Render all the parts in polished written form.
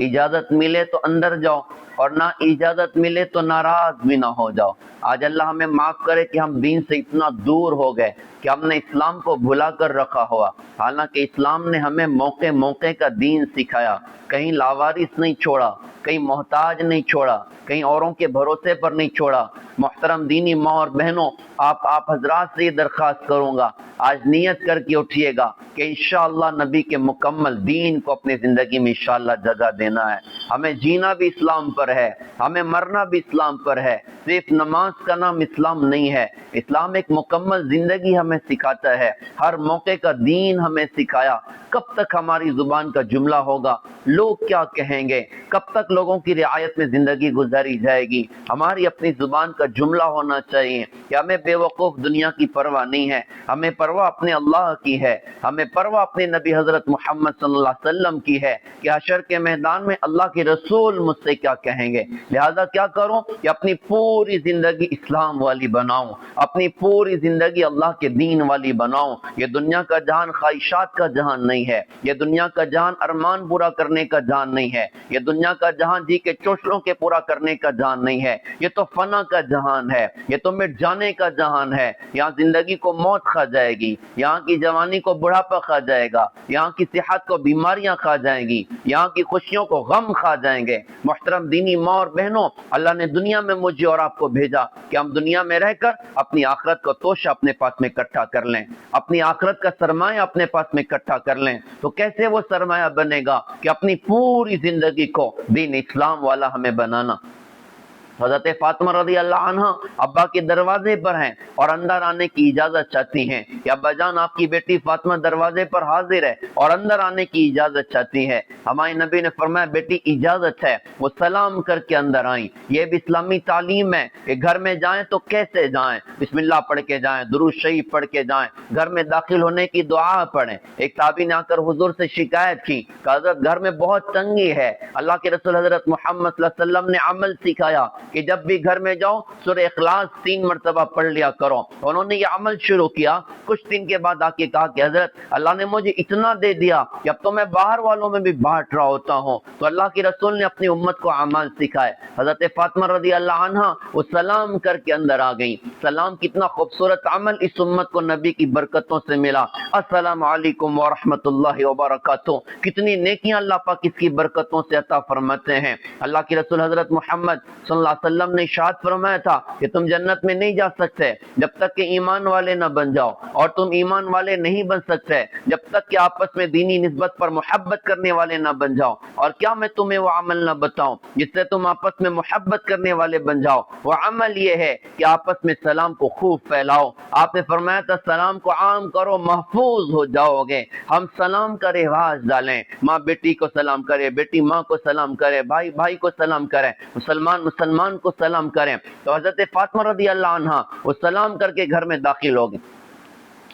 اجازت ملے تو اندر جاؤ اور نہ اجازت ملے تو ناراض بھی نہ ہو جاؤ۔ آج اللہ ہمیں معاف کرے کہ ہم دین سے اتنا دور ہو گئے کہ ہم نے اسلام کو بھلا کر رکھا ہوا، حالانکہ اسلام نے ہمیں موقع موقع کا دین سکھایا، کہیں لاوارث نہیں چھوڑا، کہیں محتاج نہیں چھوڑا، کہیں اوروں کے بھروسے پر نہیں چھوڑا۔ محترم دینی ماں اور بہنوں، آپ حضرات سے یہ درخواست کروں گا، آج نیت کر کے اٹھیے گا کہ انشاءاللہ نبی کے مکمل دین کو اپنی زندگی میں انشاءاللہ جگہ دینا ہے۔ ہمیں جینا بھی اسلام پر ہے، ہمیں مرنا بھی اسلام پر ہے۔ صرف نماز کا نام اسلام نہیں ہے، اسلام ایک مکمل زندگی ہمیں سکھاتا ہے، ہر موقع کا دین ہمیں سکھایا۔ کب تک ہماری زبان کا جملہ ہوگا لوگ کیا کہیں گے، کب تک لوگوں کی رعایت میں زندگی گزاری جائے گی؟ ہماری اپنی زبان کا جملہ ہونا چاہیے کہ ہمیں بے وقوف دنیا کی پرواہ نہیں ہے، ہمیں پرواہ اپنے اللہ کی ہے، ہمیں پرواہ اپنے نبی حضرت محمد صلی اللہ علیہ وسلم کی ہے کہ حشر کے میدان میں اللہ کے رسول مجھ سے کیا کہیں گے۔ لہذا کیا کروں کہ اپنی پوری زندگی اسلام والی بناؤں، اپنی پوری زندگی اللہ کے دین والی بناؤں۔ یہ دنیا کا جہان خواہشات کا جہان نہیں ہے، یہ دنیا کا جہان ارمان پورا کرنے کا جہان نہیں ہے، یہ دنیا کا جہان جی کے چوچلوں کے پورا کرنے کا جہان نہیں ہے، یہ تو فنا کا جہان ہے، یہ تو مٹ جانے کا جہان ہے۔ یہاں زندگی کو موت کھا جائے گی، یہاں کی جوانی کو بڑھاپا کھا جائے گا، یہاں کی صحت کو بیماریاں کھا جائیں گی، یہاں کی خوشیوں کو غم کھا جائیں گے۔ محترم دینی ماں اور بہنوں، اللہ نے دنیا میں مجھے اور آپ کو بھیجا کہ ہم دنیا میں رہ کر اپنی آخرت کو توشہ اپنے پاس میں اکٹھا کر لیں، اپنی آخرت کا سرمایہ اپنے پاس میں اکٹھا کر لیں۔ تو کیسے وہ سرمایہ بنے گا کہ اپنی پوری زندگی کو دین اسلام والا ہمیں بنانا۔ حضرت فاطمہ رضی اللہ عنہ ابا کے دروازے پر ہیں اور اندر آنے کی اجازت چاہتی ہیں کہ ابا جان آپ کی بیٹی فاطمہ دروازے پر حاضر ہے اور اندر آنے کی اجازت چاہتی ہے۔ ہمارے نبی نے فرمایا بیٹی اجازت ہے، وہ سلام کر کے اندر آئیں۔ یہ بھی اسلامی تعلیم ہے کہ گھر میں جائیں تو کیسے جائیں، بسم اللہ پڑھ کے جائیں، درود شریف پڑھ کے جائیں، گھر میں داخل ہونے کی دعا پڑھیں۔ ایک تابعی نے آ کر حضور سے شکایت کی کہ حضرت گھر میں بہت تنگی ہے۔ اللہ کے رسول حضرت محمد صلی اللہ علیہ وسلم نے عمل سکھایا کہ جب بھی گھر میں جاؤ سورہ اخلاص 3 مرتبہ پڑھ لیا کرو۔ انہوں نے یہ عمل شروع کیا، کچھ دن کے بعد آ کے کہا کہ حضرت اللہ نے مجھے اتنا دے دیا کہ اب تو میں باہر والوں میں بھی بانٹ رہا ہوتا ہوں۔ تو اللہ کے رسول نے اپنی امت کو اعمال سکھائے۔ حضرت فاطمہ رضی اللہ عنہا وہ سلام کر کے اندر آ گئیں۔ سلام کتنا خوبصورت عمل اس امت کو نبی کی برکتوں سے ملا۔ السلام علیکم ورحمۃ اللہ وبرکاتہ، کتنی نیکیاں اللہ پاک اس کی برکتوں سے عطا فرماتے ہیں۔ اللہ کے رسول حضرت محمد صلی اللہ علیہ وسلم نے ارشاد فرمایا تھا کہ تم جنت میں نہیں جا سکتے جب تک کہ ایمان والے نہ بن جاؤ، اور تم ایمان والے نہیں بن سکتے جب تک کہ آپس میں دینی نسبت پر محبت کرنے والے نہ بن جاؤ۔ اور کیا میں تمہیں وہ عمل نہ بتاؤں جس سے تم آپس میں محبت کرنے والے بن جاؤ؟ وہ عمل یہ ہے کہ آپس میں سلام کو خوب پھیلاؤ۔ آپ نے فرمایا تھا سلام کو عام کرو محفوظ ہو جاؤ گے۔ ہم سلام کا رواج ڈالیں، ماں بیٹی کو سلام کرے، بیٹی ماں کو سلام کرے، بھائی بھائی کو سلام کرے، مسلمان کو سلام کریں۔ تو حضرت فاطمہ رضی اللہ عنہا وہ سلام کر کے گھر میں داخل ہو گئی۔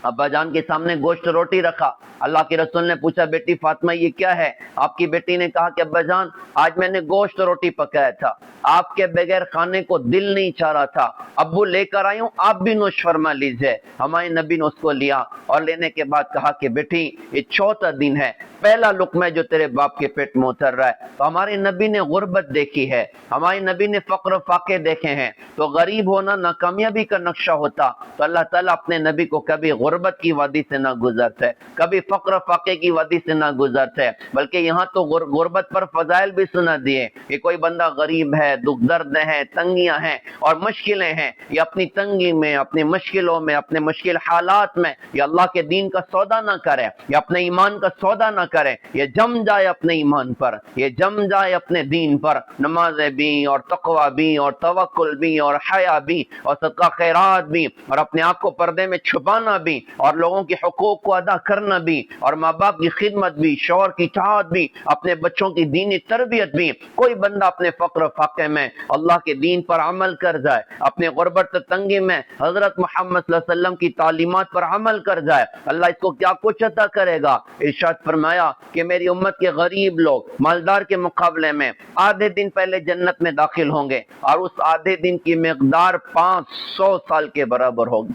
ابا جان کے سامنے گوشت روٹی رکھا۔ اللہ کے رسول نے پوچھا بیٹی فاطمہ یہ کیا ہے؟ آپ کی بیٹی نے کہا کہ ابا جان آج میں نے گوشت روٹی پکایا تھا، آپ کے بغیر کھانے کو دل نہیں چاہ رہا تھا، ابو لے کر آئی ہوں، آپ بھی نوش فرما لیجئے۔ ہمارے نبی نے اس کو لیا اور لینے کے بعد کہا کہ بیٹی یہ 4تھا دن ہے، پہلا لقمہ جو تیرے باپ کے پیٹ میں اتر رہا ہے۔ تو ہمارے نبی نے غربت دیکھی ہے، ہمارے نبی نے فقر و فاقے دیکھے ہیں، تو غریب ہونا ناکامیابی کا نقشہ ہوتا تو اللہ تعالیٰ اپنے نبی کو کبھی غربت کی وادی سے نہ گزرتے، کبھی فقر و فاقے کی وادی سے نہ گزرتے، بلکہ یہاں تو غربت پر فضائل بھی سنا دیے کہ کوئی بندہ غریب ہے، دکھ درد ہے، تنگیاں ہیں اور مشکلیں ہیں، یہ اپنی تنگی میں، اپنی مشکلوں میں، اپنے مشکل حالات میں یہ اللہ کے دین کا سودا نہ کرے، یہ اپنے ایمان کا سودا نہ کرے، یہ جم جائے اپنے ایمان پر، یہ جم جائے اپنے دین پر، نمازیں بھی اور تقوی بھی اور توکل بھی اور حیا بھی اور صدقہ خیرات بھی اور اپنے آپ کو پردے میں چھپانا بھی اور لوگوں کے حقوق کو ادا کرنا بھی اور ماں باپ کی خدمت بھی، شوہر کی اطاعت بھی، اپنے بچوں کی دینی تربیت بھی۔ کوئی بندہ اپنے فقر و فاقے میں اللہ کے دین پر عمل کر جائے، اپنے غربت تنگی میں حضرت محمد صلی اللہ علیہ وسلم کی تعلیمات پر عمل کر جائے، اللہ اس کو کیا کچھ عطا کرے گا۔ ارشاد فرمایا کہ میری امت کے غریب لوگ مالدار کے مقابلے میں آدھے دن پہلے جنت میں داخل ہوں گے اور اس آدھے دن کی مقدار 500 سال کے برابر ہوگی۔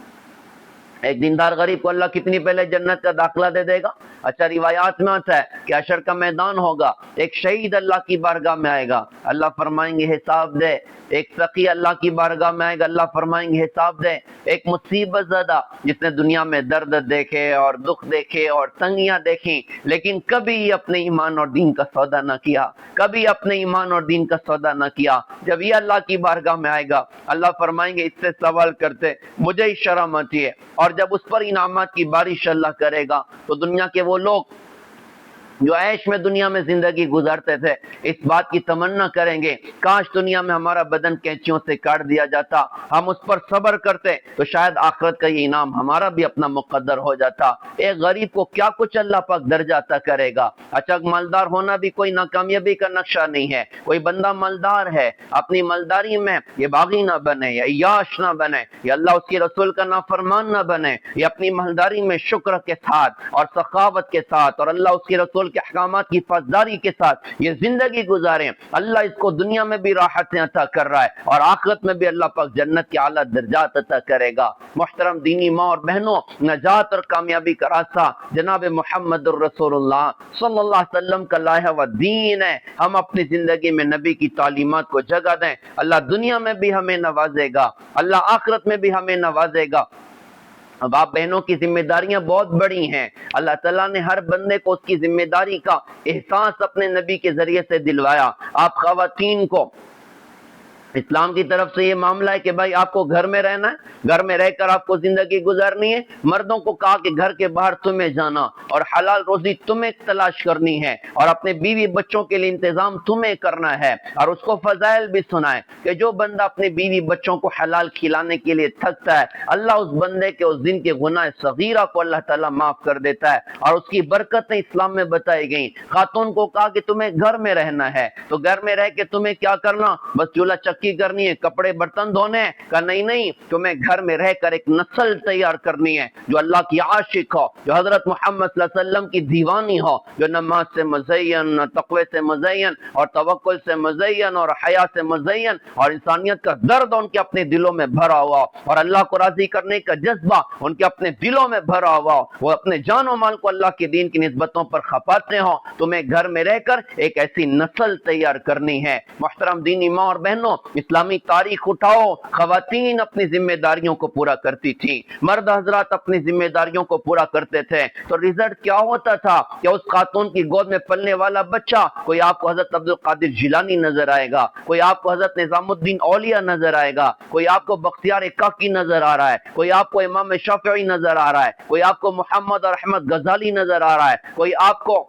ایک دیندار غریب کو اللہ کتنی پہلے جنت کا داخلہ دے دے گا؟ اچھا روایات میں آتا ہے کہ حشر کا میدان ہوگا، ایک شہید اللہ کی بارگاہ میں آئے گا، اللہ فرمائیں گے حساب دے۔ ایک سخی اللہ کی بارگاہ میں آئے گا، اللہ فرمائیں گے حساب دے۔ ایک مصیبت زدہ جس نے دنیا میں درد دیکھے اور دکھ دیکھے اور تنگیاں دیکھی، لیکن کبھی اپنے ایمان اور دین کا سودا نہ کیا، کبھی اپنے ایمان اور دین کا سودا نہ کیا، جب یہ اللہ کی بارگاہ میں آئے گا اللہ فرمائیں گے اس سے سوال کرتے مجھے ہی شرم آتی ہے، اور جب اس پر انعامات کی بارش اللہ کرے گا تو دنیا کے وہ لوگ جو عیش میں دنیا میں زندگی گزارتے تھے اس بات کی تمنا کریں گے کاش دنیا میں ہمارا بدن کینچیوں سے کاٹ دیا جاتا، ہم اس پر صبر کرتے تو شاید آخرت کا یہ انعام ہمارا بھی اپنا مقدر ہو جاتا۔ ایک غریب کو کیا کچھ اللہ پاک درجہ عطا کرے گا۔ اچھا مالدار ہونا بھی کوئی ناکامیابی کا نقشہ نہیں ہے، کوئی بندہ مالدار ہے اپنی مالداری میں یہ باغی نہ بنے یا عیاش نہ بنے یا اللہ اس کی رسول کا نافرمان نہ بنے، یہ اپنی مالداری میں شکر کے ساتھ اور سخاوت کے ساتھ اور اللہ اس کی رسول کے احکامات کی پاسداری کے ساتھ یہ زندگی گزاریں، اللہ اس کو دنیا میں بھی راحتیں عطا کر رہا ہے اور آخرت میں بھی اللہ پاک جنت کے اعلیٰ درجات عطا کرے گا۔ محترم دینی ماں اور بہنوں، نجات اور کامیابی کا راستہ جناب محمد الرسول اللہ صلی اللہ علیہ وسلم کا لائحہ و دین ہے۔ ہم اپنی زندگی میں نبی کی تعلیمات کو جگہ دیں، اللہ دنیا میں بھی ہمیں نوازے گا، اللہ آخرت میں بھی ہمیں نوازے گا۔ اب آپ بہنوں کی ذمہ داریاں بہت بڑی ہیں، اللہ تعالیٰ نے ہر بندے کو اس کی ذمہ داری کا احساس اپنے نبی کے ذریعے سے دلوایا۔ آپ خواتین کو اسلام کی طرف سے یہ معاملہ ہے کہ بھائی آپ کو گھر میں رہنا ہے، گھر میں رہ کر آپ کو زندگی گزارنی ہے۔ مردوں کو کہا کہ گھر کے باہر تمہیں جانا اور حلال روزی تمہیں تلاش کرنی ہے اور اپنے بیوی بچوں کے لیے انتظام تمہیں کرنا ہے، اور اس کو فضائل بھی سنائے کہ جو بندہ اپنے بیوی بچوں کو حلال کھلانے کے لیے تھکتا ہے اللہ اس بندے کے اس دن کے گناہ صغیرہ کو اللہ تعالیٰ معاف کر دیتا ہے اور اس کی برکتیں اسلام میں بتائی گئیں۔ خاتون کو کہا کہ تمہیں گھر میں رہنا ہے تو گھر میں رہ کے تمہیں کیا کرنا، بس چولہا چکی کرنی ہے، کپڑے برتن دھونے ہیں، کہا نہیں تمہیں گھر میں رہ کر ایک نسل تیار کرنی ہے جو اللہ کی عاشق ہو، جو حضرت محمد صلی اللہ علیہ وسلم کی دیوانی ہو، جو نماز سے مزین، تقوی سے مزین اور توکل سے مزین اور حیا سے مزین اور انسانیت کا درد ان کے اپنے دلوں میں بھرا ہوا اور اللہ کو راضی کرنے کا جذبہ ان کے اپنے دلوں میں بھرا ہوا، وہ اپنے جان و مال کو اللہ کے دین کی نسبتوں پر کھپاتے ہوں، تمہیں گھر میں رہ کر ایک ایسی نسل تیار کرنی ہے۔ محترم دینی ماں اور بہنوں، اسلامی تاریخ اٹھاؤ، خواتین اپنی ذمہ داریوں کو پورا کرتی تھی، مرد حضرات اپنی ذمہ داریوں کو پورا کرتے تھے، تو رزلٹ کیا ہوتا تھا کہ اس خاتون کی گود میں پلنے والا بچہ کوئی آپ کو حضرت عبد القادر جیلانی نظر آئے گا، کوئی آپ کو حضرت نظام الدین اولیاء نظر آئے گا، کوئی آپ کو بختیار کاکی نظر آ رہا ہے، کوئی آپ کو امام شافعی نظر آ رہا ہے، کوئی آپ کو محمد اور احمد غزالی نظر آ رہا ہے، کوئی آپ کو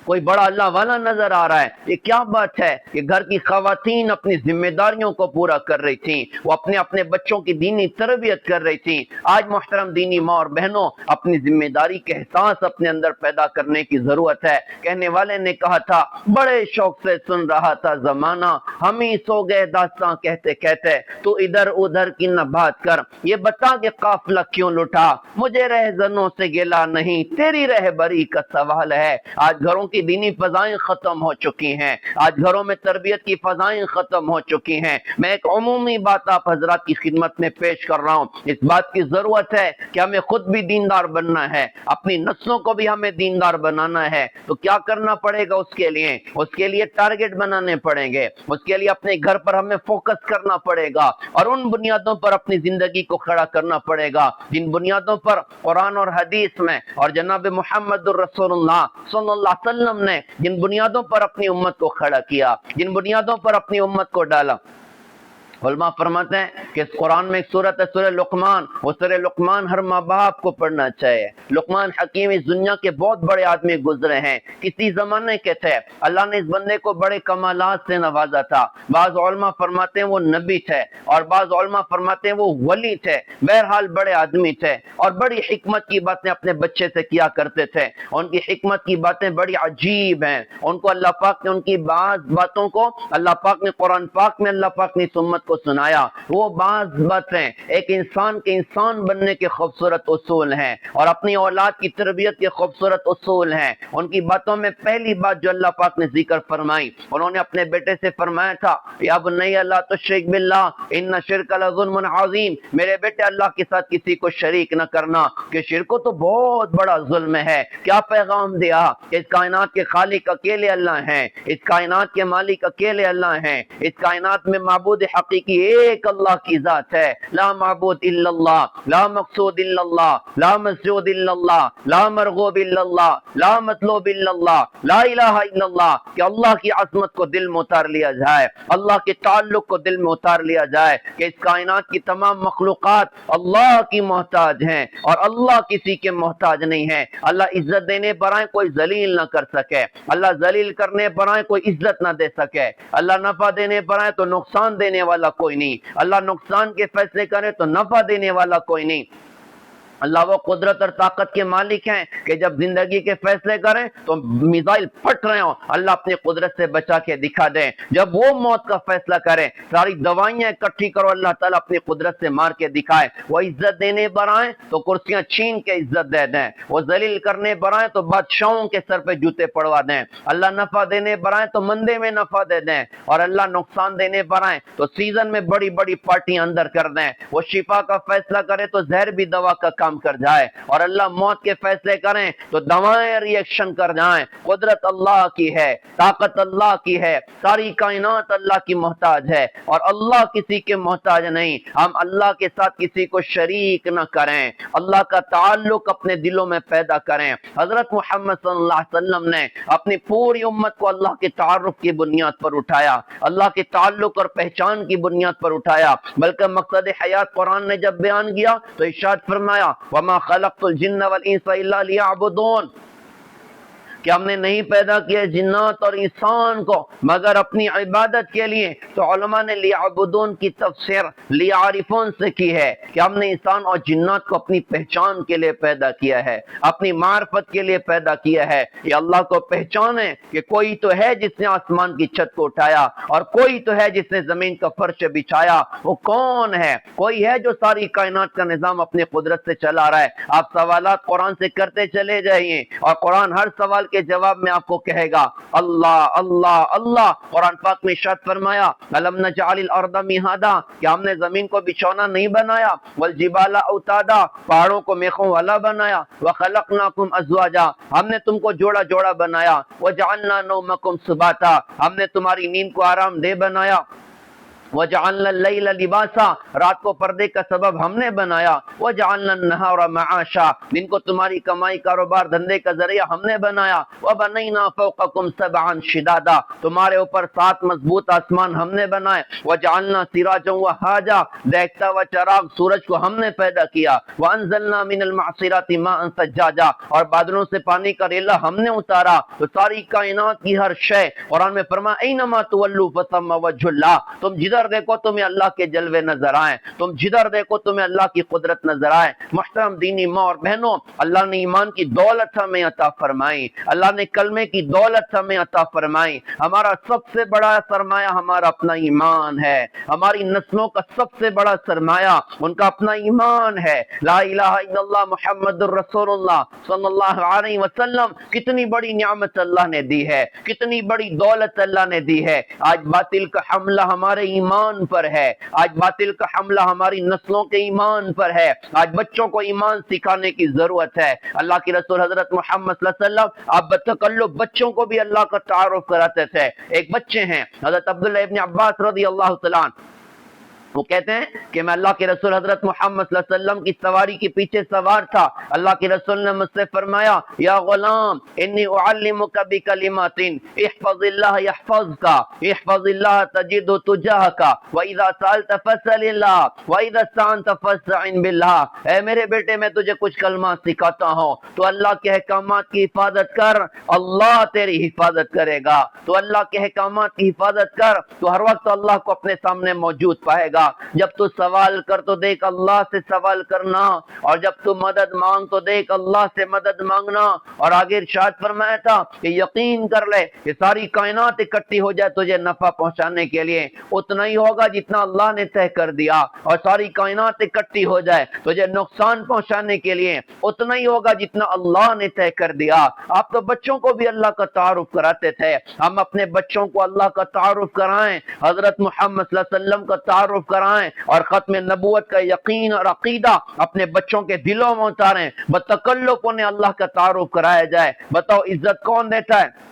کوئی بڑا اللہ والا نظر آ رہا ہے۔ یہ کیا بات ہے کہ گھر کی خواتین اپنی ذمہ داریوں کو پورا کر رہی تھیں، وہ اپنے بچوں کی دینی تربیت کر رہی تھیں۔ آج محترم دینی ماں اور بہنوں، اپنی ذمہ داری کے احساس اپنے اندر پیدا کرنے کی ضرورت ہے۔ کہنے والے نے کہا تھا بڑے شوق سے سن رہا تھا زمانہ، ہم ہی سو گئے داستاں کہتے کہتے، تو ادھر ادھر کی نہ بات کر، یہ بتا کہ قافلہ کیوں لٹا، مجھے رہزنوں سے گلا نہیں، تیری رہبری کا سوال ہے۔ آج گھروں کی دینی فضائیں ختم ہو چکی ہیں، آج گھروں میں تربیت کی فضائیں ختم ہو چکی ہیں۔ میں ایک عمومی بات آپ حضرات کی خدمت میں پیش کر رہا ہوں، اس بات کی ضرورت ہے کہ ہمیں خود بھی دیندار بننا ہے، اپنی نسلوں کو بھی ہمیں دیندار بنانا ہے۔ تو کیا کرنا پڑے گا اس کے لیے ٹارگٹ بنانے پڑیں گے، اس کے لیے اپنے گھر پر ہمیں فوکس کرنا پڑے گا اور ان بنیادوں پر اپنی زندگی کو کھڑا کرنا پڑے گا جن بنیادوں پر قرآن اور حدیث میں اور جناب محمد الرسول اللہ صلی اللہ علیہ وسلم نے جن بنیادوں پر اپنی امت کو کھڑا کیا، جن بنیادوں پر اپنی امت کو ڈالا۔ علماء فرماتے ہیں کہ اس قرآن میں ایک سورت ہے سورہ لقمان، وہ سورہ لقمان ہر ماں باپ کو پڑھنا چاہیے۔ لقمان حکیم اس دنیا کے بہت بڑے آدمی گزرے ہیں، کسی زمانے کے تھے، اللہ نے اس بندے کو بڑے کمالات سے نوازا تھا۔ بعض علماء فرماتے ہیں وہ نبی تھے اور بعض علماء فرماتے ہیں وہ ولی تھے، بہرحال بڑے آدمی تھے اور بڑی حکمت کی باتیں اپنے بچے سے کیا کرتے تھے۔ ان کی حکمت کی باتیں بڑی عجیب ہیں، ان کو اللہ پاک نے ان کی بعض باتوں کو اللہ پاک نے قرآن پاک میں اللہ پاک نے اس امت کو کو سنایا، وہ بعض باتیں ایک انسان کے انسان بننے کے خوبصورت اصول ہیں اور اپنی اولاد کی تربیت کے خوبصورت اصول ہیں۔ ان کی باتوں میں پہلی بات جو اللہ پاک نے ذکر فرمائی، انہوں نے اپنے بیٹے سے فرمایا تھا یا بنی لا تشرک باللہ ان شرک لظلم عظیم، میرے بیٹے اللہ کے ساتھ کسی کو شریک نہ کرنا کہ شرک تو بہت بڑا ظلم ہے۔ کیا پیغام دیا؟ اس کائنات کے خالق اکیلے اللہ ہیں، اس کائنات کے مالک اکیلے اللہ ہیں، اس کائنات میں معبود حقیقی ایک اللہ کی ذات ہے، لا معبود الا اللہ، لا مقصود الا اللہ، لا مسجود الا اللہ، لا مرغوب الا اللہ، لا مطلوب الا اللہ، لا الہ الا اللہ، کہ اللہ کی عظمت کو دل میں اتار لیا جائے، اللہ کے تعلق کو دل میں اتار لیا جائے کہ اس کائنات کی تمام مخلوقات اللہ کی محتاج ہیں اور اللہ کسی کے محتاج نہیں ہے۔ اللہ عزت دینے پر آئے کوئی ذلیل نہ کر سکے، اللہ ذلیل کرنے پر آئے کوئی عزت نہ دے سکے، اللہ نفع دینے پر آئے تو نقصان دینے والا کوئی نہیں، اللہ نقصان کے فیصلے کرے تو نفع دینے والا کوئی نہیں۔ اللہ وہ قدرت اور طاقت کے مالک ہیں کہ جب زندگی کے فیصلے کریں تو میزائل پھٹ رہے ہوں، اللہ اپنی قدرت سے بچا کے دکھا دیں۔ جب وہ موت کا فیصلہ کریں، ساری دوائیاں اکٹھی کرو، اللہ تعالیٰ اپنی قدرت سے مار کے دکھائے۔ وہ عزت دینے پر آئیں تو کرسیاں چھین کے عزت دے دیں، وہ ذلیل کرنے پر آئیں تو بادشاہوں کے سر پہ جوتے پڑوا دیں، اللہ نفع دینے پر آئیں تو مندے میں نفع دے دیں، اور اللہ نقصان دینے پر آئیں تو سیزن میں بڑی بڑی پارٹیاں اندر کر دیں۔ وہ شفا کا فیصلہ کرے تو زہر بھی دوا کا کام کر جائے، اور اللہ موت کے فیصلے کریں تو دوائیں ری ایکشن کر جائیں۔ قدرت اللہ کی ہے، طاقت اللہ کی ہے، ساری کائنات اللہ کی محتاج ہے اور اللہ کسی کے محتاج نہیں۔ ہم اللہ کے ساتھ کسی کو شریک نہ کریں، اللہ کا تعلق اپنے دلوں میں پیدا کریں۔ حضرت محمد صلی اللہ علیہ وسلم نے اپنی پوری امت کو اللہ کے تعارف کی بنیاد پر اٹھایا، اللہ کے تعلق اور پہچان کی بنیاد پر اٹھایا، بلکہ مقصد حیات قرآن نے جب بیان کیا تو ارشاد فرمایا وَمَا خَلَقْتُ الْجِنَّ وَالْإِنسَ إِلَّا لِيَعْبُدُونَ، کہ ہم نے نہیں پیدا کیا جنات اور انسان کو مگر اپنی عبادت کے لیے۔ تو علماء نے لیعبدون کی تفسیر لیعرفون سے کی ہے کہ ہم نے انسان اور جنات کو اپنی پہچان کے لیے پیدا کیا ہے، اپنی معرفت کے لیے پیدا کیا ہے۔ یہ اللہ کو پہچانے کہ کوئی تو ہے جس نے آسمان کی چھت کو اٹھایا اور کوئی تو ہے جس نے زمین کا فرش بچھایا۔ وہ کون ہے؟ کوئی ہے جو ساری کائنات کا نظام اپنی قدرت سے چلا رہا ہے۔ آپ سوالات قرآن سے کرتے چلے جائیے اور قرآن ہر سوال کے جواب میں آپ کو کہے گا اللہ اللہ اللہ۔ قرآن پاک میں ارشاد فرمایا الم نجعل الارض مہادا، کہ ہم نے زمین کو بچھونا نہیں بنایا، والجبال اوتادا، پہاڑوں کو میخوں والا بنایا، وخلقناکم ازواجا، ہم نے تم کو جوڑا جوڑا بنایا، وجعلنا نومکم سباتا، ہم نے تمہاری نیند کو آرام دہ بنایا، وجعلنا اللیل لباسا، رات کو پردے کا سبب ہم نے بنایا، وجعلنا النہار معاشا، دن کو تمہاری کمائی کاروبار دھندے کا ذریعہ ہم نے بنایا، وبنینا فوقکم سبعا شدادا، تمہارے اوپر 7 مضبوط آسمان ہم نے بنائے، وجعلنا سراجا وہاجا، دیکھتا ہوا چراغ سورج کو ہم نے پیدا کیا، وانزلنا من المعصرات ماء ثجاجا، اور بادلوں سے پانی کا ریلا ہم نے اتارا۔ تو ساری کائنات کی ہر شے قرآن میں فرمایا اینما تولوا فثم وجہ اللہ، تم جدھر دیکھو تمہیں اللہ کے جلوے نظر آئیں، تم جدھر دیکھو تمہیں اللہ کی قدرت نظر آئے۔ محترم دینی ماں اور بہنوں، اللہ نے ایمان کی دولت ہمیں عطا فرمائی، اللہ نے کلمے کی دولت ہمیں عطا فرمائی۔ ہمارا سب سے بڑا سرمایہ ہمارا اپنا ایمان ہے، ہماری نسلوں کا سب سے بڑا سرمایہ ان کا اپنا ایمان ہے۔ لا الہ الا اللہ محمد الرسول اللہ صلی اللہ علیہ وسلم، کتنی بڑی نعمت اللہ نے دی ہے، کتنی بڑی دولت اللہ نے دی ہے۔ آج باطل کا حملہ ہمارے ایمان پر ہے، آج باطل کا حملہ ہماری نسلوں کے ایمان پر ہے، آج بچوں کو ایمان سکھانے کی ضرورت ہے۔ اللہ کی رسول حضرت محمد صلی اللہ علیہ وسلم آپ بتکلف بچوں کو بھی اللہ کا تعارف کراتے تھے۔ ایک بچے ہیں حضرت عبداللہ ابن عباس رضی اللہ تعالیٰ عنہ، وہ کہتے ہیں کہ میں اللہ کے رسول حضرت محمد صلی اللہ علیہ وسلم کی سواری کے پیچھے سوار تھا، اللہ کے رسول نے مجھ سے فرمایا یا غلام انی اعلمک بکلمات احفظ اللہ یحفظک، احفظ اللہ تجد تجاہک، واذا سألت فاسأل اللہ، واذا استعنت فاستعن باللہ۔ اے میرے بیٹے میں تجھے کچھ کلمات سکھاتا ہوں، تو اللہ کے احکامات کی حفاظت کر، اللہ تیری حفاظت کرے گا۔ تو اللہ کے احکامات کی حفاظت کر تو ہر وقت اللہ کو اپنے سامنے موجود پائے گا۔ دیا. جب تو سوال کر تو دیکھ اللہ سے سوال کرنا, اور جب تو مدد مانگ تو دیکھ اللہ سے مدد مانگنا. اور آگے ارشاد فرمایا تھا کہ یقین کر لے کہ ساری کائنات اکٹھی ہو جائے تجھے نفع پہنچانے کے لیے, اتنا ہی ہوگا جتنا اللہ نے طے کر دیا, اور ساری کائنات اکٹھی ہو جائے تجھے نقصان پہنچانے کے لیے اتنا ہی ہوگا جتنا اللہ نے طے کر دیا. آپ تو بچوں کو بھی اللہ کا تعارف کراتے تھے, ہم اپنے بچوں کو اللہ کا تعارف کرائیں, حضرت محمد صلی اللہ علیہ وسلم کا تعارف کرائیں, اور ختم نبوت کا یقین اور عقیدہ اپنے بچوں کے دلوں میں اتاریں. بتکلف انہیں اللہ کا تعارف کرایا جائے. بتاؤ عزت کون دیتا ہے؟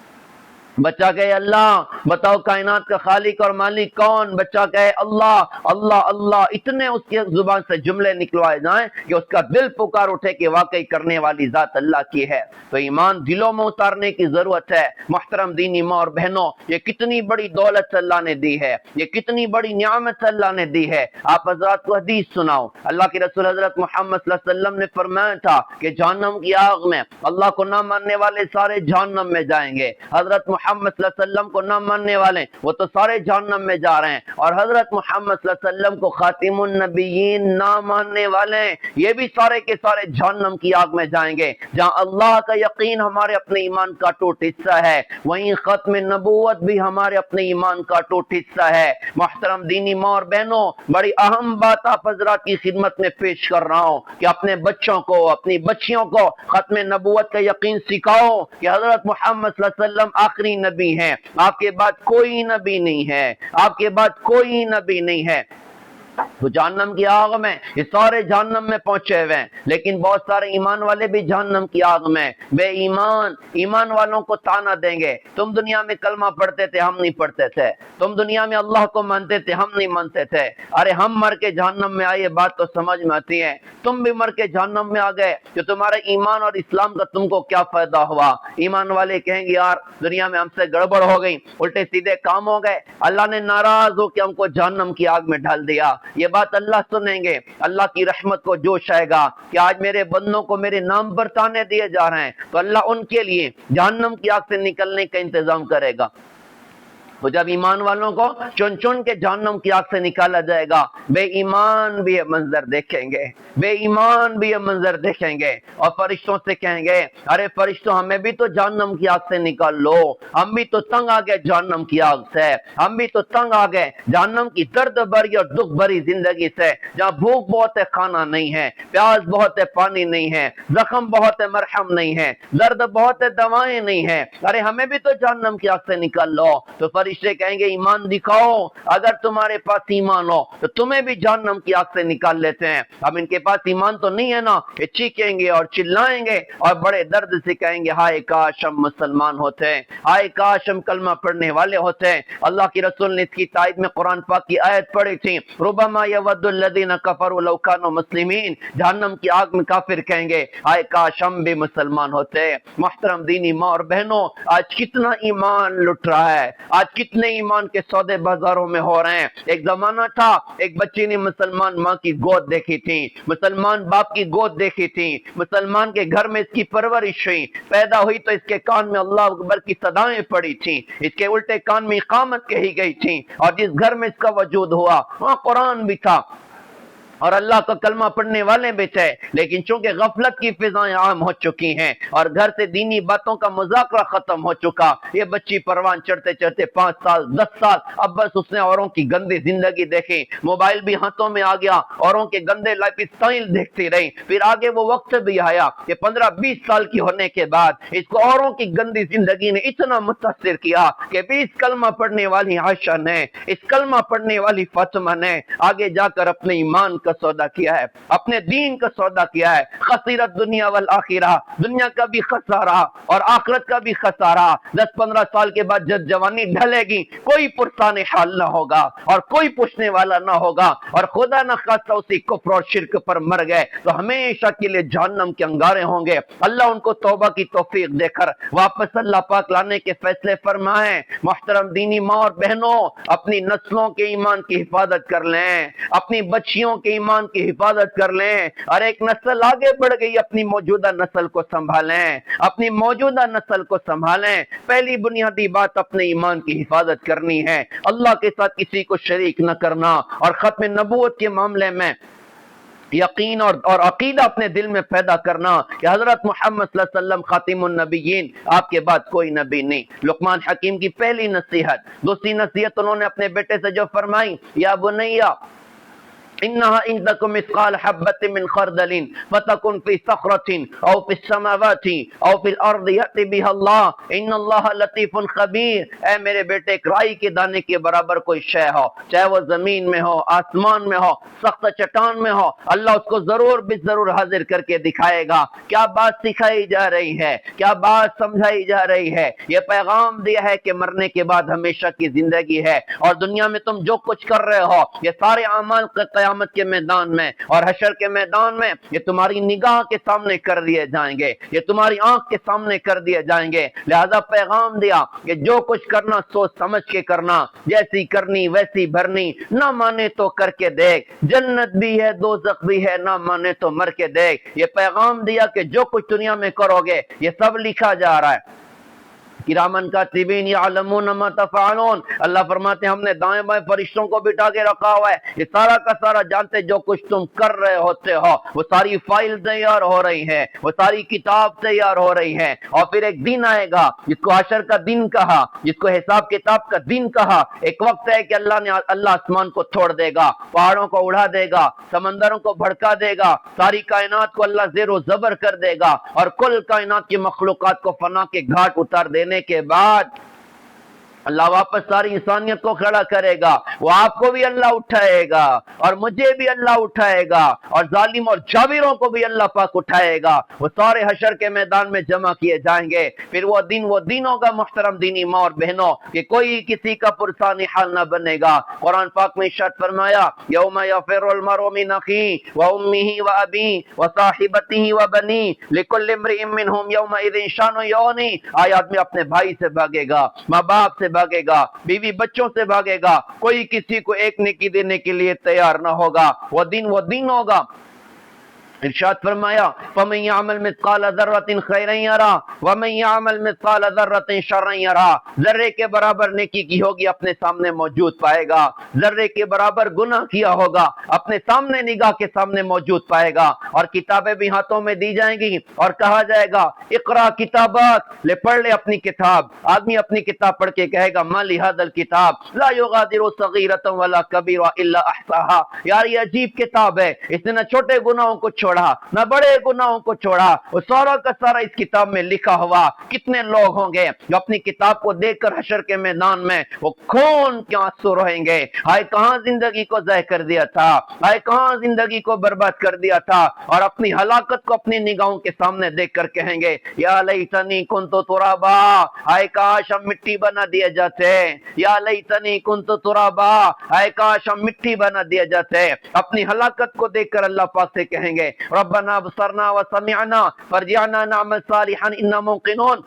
بچہ کہے اللہ. بتاؤ کائنات کا خالق اور مالک کون؟ بچہ کہے اللہ اللہ اللہ. اتنے اس کی زبان سے جملے نکلوائے جائیں کہ اس کا دل پکار اٹھے کہ واقعی کرنے والی ذات اللہ کی ہے. تو ایمان دلوں میں اتارنے کی ضرورت ہے. محترم دینی ماں اور بہنوں, یہ کتنی بڑی دولت اللہ نے دی ہے, یہ کتنی بڑی نعمت اللہ نے دی ہے. آپ حضرات کو حدیث سناؤ, اللہ کے رسول حضرت محمد صلی اللہ علیہ وسلم نے فرمایا تھا کہ جہنم کی آگ میں اللہ کو نہ ماننے والے سارے جہنم میں جائیں گے. حضرت محمد صلی اللہ علیہ وسلم کو نہ ماننے والے وہ تو سارے جہنم میں جا رہے ہیں, اور حضرت محمد صلی اللہ علیہ وسلم کو خاتم النبیین نہ ماننے والے یہ بھی سارے کے سارے جہنم کی آگ میں جائیں گے. جہاں اللہ کا یقین ہمارے اپنے ایمان کا ٹوٹ حصہ ہے, وہیں ختم نبوت بھی ہمارے اپنے ایمان کا ٹوٹ حصہ ہے. محترم دینی ماں اور بہنوں, بڑی اہم بات آپ حضرات کی خدمت میں پیش کر رہا ہوں کہ اپنے بچوں کو, اپنی بچیوں کو ختم نبوت کا یقین سکھاؤ کہ حضرت محمد صلی اللہ علیہ وسلم آخری نبی ہیں, آپ کے بعد کوئی نبی نہیں ہے, آپ کے بعد کوئی نبی نہیں ہے. تو جہنم کی آگ میں یہ سارے جہنم میں پہنچے ہوئے ہیں, لیکن بہت سارے ایمان والے بھی جہنم کی آگ میں. بے ایمان ایمان والوں کو تانا دیں گے, تم دنیا میں کلمہ پڑھتے تھے ہم نہیں پڑھتے تھے, تم دنیا میں اللہ کو مانتے تھے ہم نہیں مانتے تھے. ارے ہم مر کے جہنم میں آئے, بات تو سمجھ میں آتی ہے. تم بھی مر کے جہنم میں آ گئے, کہ تمہارے ایمان اور اسلام کا تم کو کیا فائدہ ہوا؟ ایمان والے کہیں گے یار دنیا میں ہم سے گڑبڑ ہو گئی, الٹے سیدھے کام ہو گئے, اللہ نے ناراض ہو کے ہم کو جہنم کی آگ میں ڈال دیا. یہ بات اللہ سنیں گے, اللہ کی رحمت کو جوش آئے گا کہ آج میرے بندوں کو میرے نام پر تانے دیے جا رہے ہیں, تو اللہ ان کے لیے جہنم کی آگ سے نکلنے کا انتظام کرے گا. تو جب ایمان والوں کو چن چن کے جہنم کی آگ سے نکالا جائے گا, بے ایمان بھی یہ منظر دیکھیں گے, بے ایمان بھی یہ منظر دیکھیں گے, اور فرشتوں سے کہیں گے ارے فرشتوں ہمیں بھی تو جہنم کی آگ سے نکال لو, ہم بھی تو تنگ آ گئے جہنم کی آگ سے, ہم بھی تو تنگ آ گئے جہنم کی درد بھری اور دکھ بھری زندگی سے, جہاں بھوک بہت ہے کھانا نہیں ہے, پیاس بہت ہے پانی نہیں ہے, زخم بہت ہے مرہم نہیں ہے, درد بہت ہے دوائیں نہیں ہے, ارے ہمیں بھی تو جہنم کی آگ سے نکال لو. تو فرشتے کہیں گے ایمان دکھاؤ, اگر تمہارے پاس ایمان ہو تو تمہیں بھی جہنم کی آگ سے نکال لیتے ہیں. اب ان کے پاس ایمان تو نہیں ہے نا, یہ چیخیں گے اور چلائیں گے اور بڑے درد سے کہیں گے ہائے کاش ہم مسلمان ہوتے, ہائے کاش ہم کلمہ پڑھنے والے ہوتے. اللہ کی رسول نے اس کی تائید میں قرآن پاک کی آیت پڑھی تھی, ربما یود الذین کفروا لو کانوا مسلمین. جہنم کی آگ میں کافر کہیں گے ہائے کاش ہم بھی مسلمان ہوتے. محترم دینی ماں اور بہنوں, آج کتنا ایمان لٹ رہا ہے, آج کتنے ایمان کے سودے بازاروں میں ہو رہے ہیں. ایک زمانہ تھا ایک بچی نے مسلمان ماں کی گود دیکھی تھی, مسلمان باپ کی گود دیکھی تھی, مسلمان کے گھر میں اس کی پرورش ہوئی, پیدا ہوئی تو اس کے کان میں اللہ اکبر کی صدائیں پڑی تھیں, اس کے الٹے کان میں اقامت کہی گئی تھی, اور جس گھر میں اس کا وجود ہوا وہاں قرآن بھی تھا اور اللہ کا کلمہ پڑھنے والے بھی تھے. لیکن چونکہ غفلت کی فضائیں عام ہو چکی ہیں اور گھر سے دینی باتوں کا مذاکرہ ختم ہو چکا, یہ بچی پروان چڑھتے چڑھتے 5 سال 10 سال اب بس اس نے اوروں کی گندی زندگی دیکھی, موبائل بھی ہاتھوں میں آ گیا, اوروں کے گندے لائف سٹائل دیکھتی رہی. پھر آگے وہ وقت بھی آیا کہ 15-20 سال کی ہونے کے بعد اس کو اوروں کی گندی زندگی نے اتنا متاثر کیا کہ 20 کلمہ پڑھنے والی عائشہ نے, اس کلمہ پڑھنے والی فاطمہ نے آگے جا کر اپنے ایمان کا سودا کیا ہے, اپنے دین کا سودا کیا ہے. خسرت دنیا والآخرہ, دنیا کا بھی خسارہ اور آخرت کا بھی خسارہ. 10-15 سال کے بعد جب جوانی ڈھلے گی کوئی پرسان حال نہ ہوگا اور کوئی پوچھنے والا نہ ہوگا, اور خدا نہ خواستہ اسی کفر اور شرک پر مر گئے تو ہمیشہ کے لیے جہنم کے انگارے ہوں گے. اللہ ان کو توبہ کی توفیق دے کر واپس اللہ پاک لانے کے فیصلے فرمائیں. محترم دینی ماں اور بہنوں, اپنی نسلوں کے ایمان کی حفاظت کر لیں, اپنی بچیوں کے ایمان کی حفاظت کر لیں اور ایک نسل آگے بڑھ گئی، اپنی موجودہ نسل کو سنبھالیں، اپنی موجودہ نسل کو سنبھالیں۔ پہلی بنیادی بات اپنے ایمان کی حفاظت کرنی ہے، اللہ کے ساتھ کسی کو شریک نہ کرنا، اور ختم نبوت کے معاملے میں یقین اور عقیدہ اپنے دل میں پیدا کرنا کہ حضرت محمد صلی اللہ علیہ وسلم خاتم النبیین، آپ کے بعد کوئی نبی نہیں۔ لقمان حکیم کی پہلی نصیحت۔ دوسری نصیحت انہوں نے اپنے بیٹے سے جو فرمائی، یا بنیا انہا ان تکم مثقال حبۃ من خردل فتکن فی صخرۃ او فی السماوات او فی الارض یأتی بها اللہ ان اللہ لطیف خبیر۔ اے میرے بیٹے، ایک رائی کے دانے کے برابر کوئی شے ہو، چاہے وہ زمین میں ہو، آسمان میں ہو، سخت چٹان میں ہو، اللہ اس کو ضرور ضرور حاضر کر کے دکھائے گا۔ کیا بات سکھائی جا رہی ہے، کیا بات سمجھائی جا رہی ہے؟ یہ پیغام دیا ہے کہ مرنے کے بعد ہمیشہ کی زندگی ہے، اور دنیا میں تم جو کچھ کر رہے ہو، یہ سارے اعمال قیامت کے میدان میں اور حشر کے میدان میں یہ تمہاری نگاہ کے سامنے کر دیے جائیں گے، یہ تمہاری آنکھ کے سامنے کر دیے جائیں گے۔ لہذا پیغام دیا کہ جو کچھ کرنا سوچ سمجھ کے کرنا، جیسی کرنی ویسی بھرنی، نہ مانے تو کر کے دیکھ، جنت بھی ہے دوزخ بھی ہے، نہ مانے تو مر کے دیکھ۔ یہ پیغام دیا کہ جو کچھ دنیا میں کرو گے یہ سب لکھا جا رہا ہے۔ کرامن کاتبین یعلمون ما تفعلون، اللہ فرماتے ہیں ہم نے دائیں بائیں فرشتوں کو بٹھا کے رکھا ہوا ہے، یہ سارا کا سارا جانتے جو کچھ تم کر رہے ہوتے ہو، وہ ساری فائل تیار ہو رہی ہے، وہ ساری کتاب تیار ہو رہی ہے۔ اور پھر ایک دن آئے گا جس کو حشر کا دن کہا، جس کو حساب کتاب کا دن کہا۔ ایک وقت ہے کہ اللہ آسمان کو چھوڑ دے گا، پہاڑوں کو اڑا دے گا، سمندروں کو بھڑکا دے گا، ساری کائنات کو اللہ زیر و زبر کر دے گا، اور کل کائنات کی مخلوقات کو فنا کے گھاٹ اتار دینے کے بعد اللہ واپس ساری انسانیت کو کھڑا کرے گا۔ وہ آپ کو بھی اللہ اٹھائے گا اور مجھے بھی اللہ اٹھائے گا، اور ظالم اور جابروں کو بھی اللہ پاک اٹھائے گا۔ وہ سارے حشر کے میدان میں جمع کیے جائیں گے۔ پھر وہ دن ہوگا محترم دینی ماں اور بہنوں کہ کوئی کسی کا پرسانی حال نہ بنے گا۔ قرآن پاک میں ارشاد فرمایا، یوم یفر المرء من اخیہ وامہ وابیہ وصاحبتہ وبنیہ لکل امرئ منہم یومئذ شأن یغنیہ۔ آج آدمی اپنے بھائی سے بھاگے گا، ماں باپ سے بھاگے گا، بیوی بچوں سے بھاگے گا، کوئی کسی کو ایک نیکی دینے کے لیے تیار نہ ہوگا۔ وہ دن ہوگا۔ ارشاد فرمایا، فَمَن يَعْمَلْ مِثْقَالَ ذَرَّةٍ خَيْرًا يَرَهُ وَمَن يَعْمَلْ مِثْقَالَ ذَرَّةٍ شَرًّا يَرَهُ۔ ذرے کے برابر نیکی کی ہوگی اپنے سامنے موجود پائے گا، ذرے کے برابر گناہ کیا ہوگا اپنے سامنے نگاہ کے سامنے موجود پائے گا۔ اور کتابیں بھی ہاتھوں میں دی جائیں گی اور کہا جائے گا، اقرا کتابات، لے پڑھ لے اپنی کتاب۔ آدمی اپنی کتاب پڑھ کے کہے گا، ما لهذا الكتاب لا يغادر صغيرة ولا كبيرة الا احصاها۔ یار یہ عجیب کتاب ہے، اس نے نہ چھوٹے گناہوں کو چھوڑا نہ بڑے گناہوں کو چھوڑا، وہ سارا کا سارا اس کتاب میں لکھا ہوا۔ کتنے لوگ ہوں گے جو اپنی کتاب کو دیکھ کر حشر کے میدان میں وہ خون کے آنسو رہیں گے، ہائے کہاں زندگی کو ضائع کر دیا تھا، ہائے کہاں زندگی کو برباد کر دیا تھا، اور اپنی ہلاکت کو اپنی نگاہوں کے سامنے دیکھ کر کہیں گے، یا لیتنی کنت ترابا، ہائے کاش ہم مٹی بنا دیے جاتے، یا لیتنی کنت ترابا، ہائے کاش ہم مٹی بنا دیے جاتے۔ اپنی ہلاکت کو دیکھ کر اللہ پاک سے کہیں گے، ربنا ابصرنا وسمعنا فرجعنا نعمل صالحا انا موقنون۔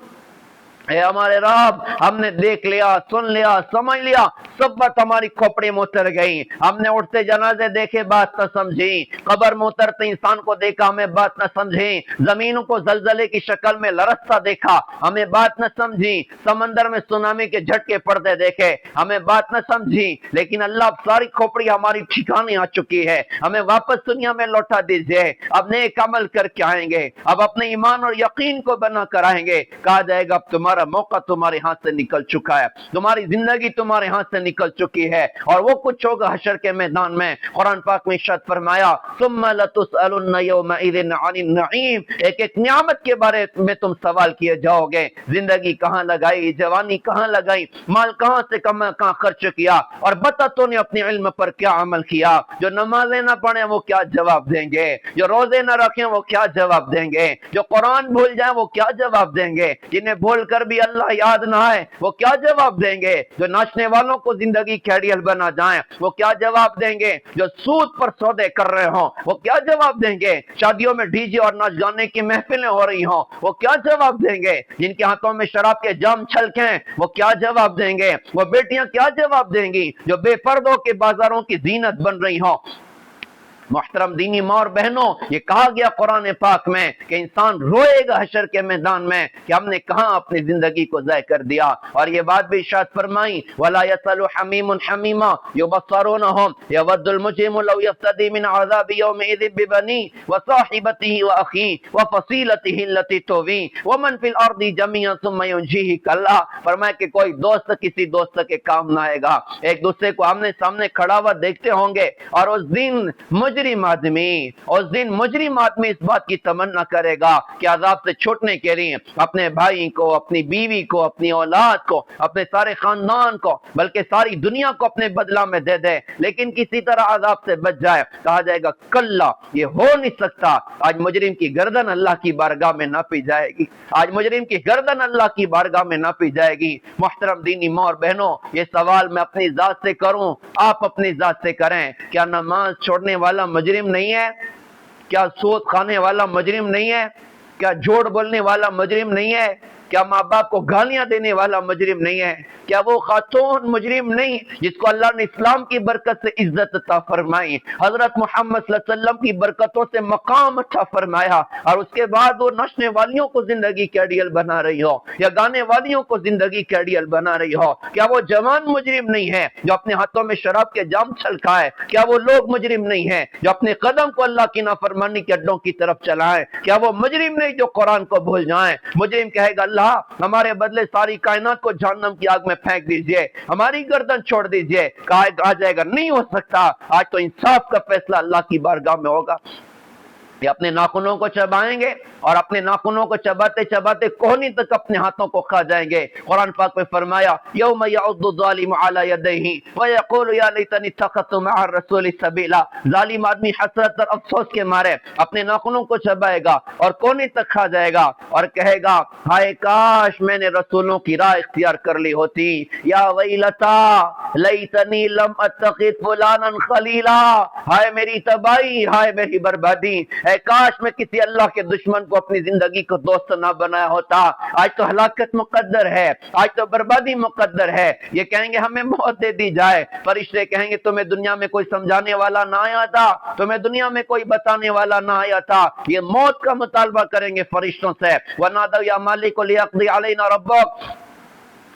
اے ہمارے رب، ہم نے دیکھ لیا، سن لیا، سمجھ لیا، سب بات ہماری کھوپڑی میں اتر گئی۔ ہم نے اٹھتے جنازے دیکھے، بات نہ سمجھی، قبر میں اترتے انسان کو دیکھا، ہمیں بات نہ سمجھی، زمینوں کو زلزلے کی شکل میں لرزتا دیکھا، ہمیں بات نہ سمجھی، سمندر میں سونامی کے جھٹکے پڑتے دیکھے، ہمیں بات نہ سمجھی۔ لیکن اللہ اب ساری کھوپڑی ہماری ٹھکانے آ چکی ہے، ہمیں واپس دنیا میں لوٹا دیجئے۔ اب نیک عمل کر کے آئیں گے، اب اپنے ایمان اور یقین کو بنا کر آئیں گے۔ کہا جائے گا اب تمہارا موقع تمہارے ہاتھ سے نکل چکا ہے، تمہاری زندگی تمہارے ہاتھ سے نکل چکی ہے، اور وہ کچھ ہوگا حشر کے میدان میں۔ قرآن پاک میں ارشاد فرمایا، ثم لتسألن یومئذ عن النعیم، ایک ایک نعمت کے بارے میں تم سوال کیے جاؤ گے۔ زندگی کہاں لگائی، جوانی کہاں لگائی، مال کہاں سے کہاں خرچ کیا، اور بتا تو نے اپنے علم پر کیا عمل کیا۔ جو نمازیں نہ پڑھیں وہ کیا جواب دیں گے، جو روزے نہ رکھیں وہ کیا جواب دیں گے، جو قرآن بھول جائیں وہ کیا جواب دیں گے، جنہیں بھول کر بھی اللہ یاد نہ آئے وہ کیا جواب دیں گے، جو ناچنے والوں کو زندگی کھیڑیل بنا جائیں وہ کیا جواب دیں گے، جو سود پر سودے کر رہے ہوں وہ کیا جواب دیں گے، شادیوں میں ڈی جے اور ناچ گانے کی محفلیں ہو رہی ہوں وہ کیا جواب دیں گے، جن کے ہاتھوں میں شراب کے جام چھلکیں وہ کیا جواب دیں گے، وہ بیٹیاں کیا جواب دیں گی جو بے پردوں کے بازاروں کی زینت بن رہی ہوں محترم دینی ماں اور بہنوں، یہ کہا گیا قرآن پاک میں کہ انسان روئے گا حشر کے میدان میں کہ ہم نے کہاں اپنی زندگی کو ضائع کر دیا۔ اور یہ بات بھی ارشاد فرمائی وَلَا يَسْأَلُ حَمِيمٌ حَمِيمًا يُبَصَّرُونَهُمْ يَوَدُّ الْمُجْرِمُ لَوْ يَفْتَدِي مِنْ عَذَابِ يَوْمِئِذٍ بِبَنِيهِ وَصَاحِبَتِهِ وَأَخِيهِ وَفَصِيلَتِهِ الَّتِي تُؤْوِيهِ وَمَنْ فِي الْأَرْضِ جَمِيعًا ثُمَّ يُنْجِيهِ كَلَّا، فرمایا کہ کوئی دوست کسی دوست کے کام نہ آئے گا۔ ایک دوسرے کو آمنے سامنے کھڑا ہوا دیکھتے ہوں گے، اور اس دن مجرم آدمی اس بات کی تمنا کرے گا کہ عذاب سے چھوٹنے کے لیے اپنے بھائی کو، اپنی بیوی کو، اپنی اولاد کو، اپنے سارے خاندان کو، بلکہ ساری دنیا کو اپنے بدلہ میں دے دے، لیکن کسی طرح عذاب سے بچ جائے۔ کہا جائے گا کلا، یہ ہو نہیں سکتا۔ آج مجرم کی گردن اللہ کی بارگاہ میں ناپی جائے گی، آج مجرم کی گردن اللہ کی بارگاہ میں ناپی جائے گی۔ محترم دینی ماں اور بہنوں، یہ سوال میں اپنی ذات سے کروں، آپ اپنی ذات سے کریں، کیا نماز چھوڑنے والا مجرم نہیں ہے؟ کیا سود کھانے والا مجرم نہیں ہے؟ کیا جھوٹ بولنے والا مجرم نہیں ہے؟ کیا ماں باپ کو گالیاں دینے والا مجرم نہیں ہے؟ کیا وہ خاتون مجرم نہیں جس کو اللہ نے اسلام کی برکت سے عزت عطا فرمائی، حضرت محمد صلی اللہ علیہ وسلم کی برکتوں سے مقام عطا فرمایا، اور اس کے بعد وہ نچنے والیوں کو زندگی کے ایڈیل بنا رہی ہو، یا گانے والیوں کو زندگی کے ایڈیل بنا رہی ہو؟ کیا وہ جوان مجرم نہیں ہے جو اپنے ہاتھوں میں شراب کے جام چھلکائے؟ کیا وہ لوگ مجرم نہیں ہیں جو اپنے قدم کو اللہ کی نافرمانی کے اڈوں کی طرف چلائیں؟ کیا وہ مجرم نہیں جو قرآن کو بھول جائیں؟ مجرم کہے گا اللہ ہمارے بدلے ساری کائنات کو جہنم کی آگ میں پھینک دیجئے، ہماری گردن چھوڑ دیجئے۔ کہا جائے گا نہیں ہو سکتا، آج تو انصاف کا فیصلہ اللہ کی بارگاہ میں ہوگا۔ یہ اپنے ناخنوں کو چبائیں گے، اور اپنے ناخنوں کو چباتے چباتے کوہنی تک اپنے ہاتھوں کو کھا جائیں گے۔ قرآن پاک میں فرمایا یوم یعض الظالم علی یدیہ ویقول یا لیتنی اتخذت مع الرسول سبیلا، ظالم آدمی حسرت اور افسوس کے مارے اپنے ناخنوں کو چبائے گا اور کوہنی تک کھا جائے گا، اور کہے گا ہائے کاش میں نے رسولوں کی راہ اختیار کر لی ہوتی، یا ویلتا لیتنی لم اتخذ فلانا خلیلا، ہائے میری تباہی، ہائے میری بربادی، اے کاش میں کسی اللہ کے دشمن کو اپنی زندگی کو دوست نہ بنایا ہوتا۔ آج تو ہلاکت مقدر ہے، آج تو بربادی مقدر ہے۔ یہ کہیں گے ہمیں موت دے دی جائے، فرشتے کہیں گے تمہیں دنیا میں کوئی سمجھانے والا نہ آیا تھا، تمہیں دنیا میں کوئی بتانے والا نہ آیا تھا۔ یہ موت کا مطالبہ کریں گے فرشتوں سے، وَنَادَوْا يَا مَالِكُ لِيَقْضِيَ عَلَيْنَا رَبُّكَ،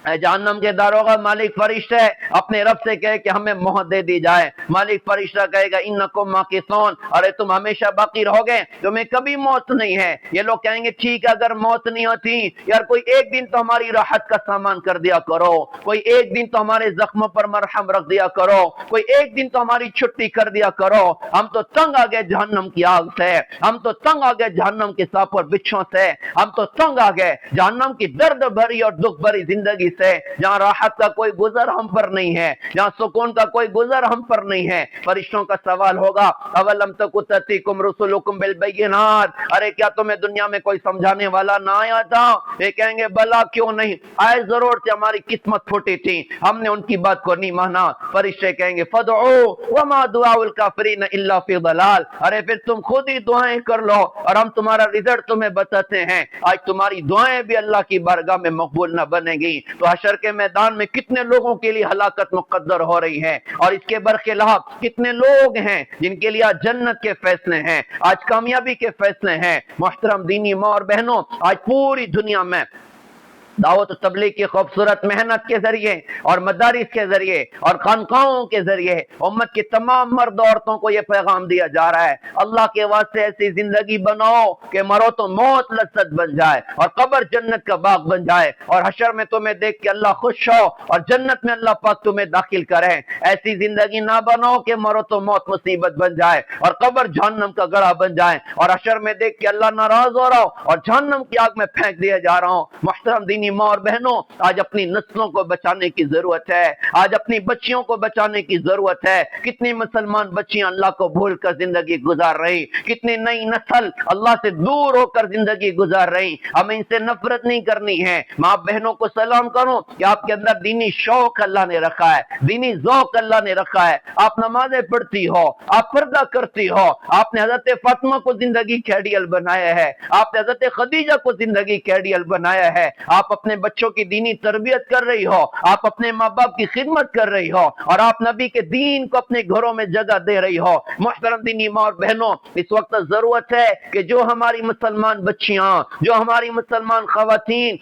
اے جہنم کے داروغہ مالک فرشتے اپنے رب سے کہے کہ ہمیں موت دے دی جائے۔ مالک فرشتہ کہے گا انکم ماکثون، ارے تم ہمیشہ باقی رہو گے، تمہیں کبھی موت نہیں ہے۔ یہ لوگ کہیں گے ٹھیک ہے اگر موت نہیں ہوتی یار کوئی ایک دن تو ہماری راحت کا سامان کر دیا کرو، کوئی ایک دن تو ہمارے زخموں پر مرہم رکھ دیا کرو، کوئی ایک دن تو ہماری چھٹی کر دیا کرو، ہم تو تنگ آ گئے جہنم کی آگ سے، ہم تو تنگ آ گئے جہنم کے سانپ اور بچھوں سے، ہم تو تنگ آ گئے جہنم کی درد بھری اور دکھ بھری زندگی سے، جہاں راحت کا کوئی گزر ہم پر نہیں ہے، جہاں سکون کا کوئی گزر ہم پر نہیں ہے۔ فرشتوں کا سوال ہوگا اولم تک تأتیکم رسلکم بالبینات، ارے کیا تمہیں دنیا میں کوئی سمجھانے والا نہ آیا تھا؟ یہ کہیں گے بلا کیوں نہیں آئے، ضرور تھے، ہماری قسمت پھوٹی تھی، ہم نے ان کی بات کو نہیں مانا۔ فرشتے کہیں گے فدعو وما دعاء الکافرین الا فی ضلال، ارے پھر تم خود ہی دعائیں کر لو اور ہم تمہارا رزلٹ تمہیں بتاتے ہیں۔ آج تمہاری دعائیں بھی اللہ کی بارگاہ میں مقبول نہ بنے گی تو حشر کے میدان میں کتنے لوگوں کے لیے ہلاکت مقدر ہو رہی ہے، اور اس کے برخلاف کتنے لوگ ہیں جن کے لیے آج جنت کے فیصلے ہیں، آج کامیابی کے فیصلے ہیں۔ محترم دینی ماں اور بہنوں، آج پوری دنیا میں دعوت و تبلیغ کی خوبصورت محنت کے ذریعے اور مدارس کے ذریعے اور خانقاہوں کے ذریعے امت کی تمام مرد عورتوں کو یہ پیغام دیا جا رہا ہے اللہ کے واسطے ایسی زندگی بناؤ کہ مرو تو موت لذت بن جائے اور قبر جنت کا باغ بن جائے اور حشر میں تمہیں دیکھ کے اللہ خوش ہو اور جنت میں اللہ پاک تمہیں داخل کرے۔ ایسی زندگی نہ بناؤ کہ مرو تو موت مصیبت بن جائے اور قبر جہنم کا گڑھا بن جائے اور حشر میں دیکھ کے اللہ ناراض ہو رہا ہو اور جہنم کی آگ میں پھینک دیا جا رہا ہوں۔ محترم دینی ماں اور بہنوں، آج اپنی نسلوں کو بچانے کی ضرورت ہے، آج اپنی بچیوں کو بچانے کی ضرورت ہے۔ کتنی مسلمان بچیاں اللہ کو بھول کر زندگی گزار رہی، کتنی نئی نسل اللہ سے دور ہو کر زندگی گزار رہی۔ ہمیں ان سے نفرت نہیں کرنی ہے۔ ماں بہنوں کو سلام کروں کہ آپ کے اندر دینی شوق اللہ نے رکھا ہے، دینی ذوق اللہ نے رکھا ہے، آپ نمازیں پڑھتی ہو، آپ پردہ کرتی ہو، آپ نے حضرت فاطمہ کو زندگی کے آئیڈیل بنایا ہے، آپ نے حضرت خدیجہ کو زندگی کے آئیڈیل بنایا ہے، آپ اپنے بچوں کی دینی تربیت کر رہی ہو، آپ اپنے ماں باپ کی خدمت کر رہی ہو، اور آپ نبی کے دین کو اپنے گھروں میں جگہ دے رہی ہو۔ محترم دینی ماں اور بہنوں، اس وقت ضرورت ہے کہ جو ہماری مسلمان بچیاں، جو ہماری مسلمان خواتین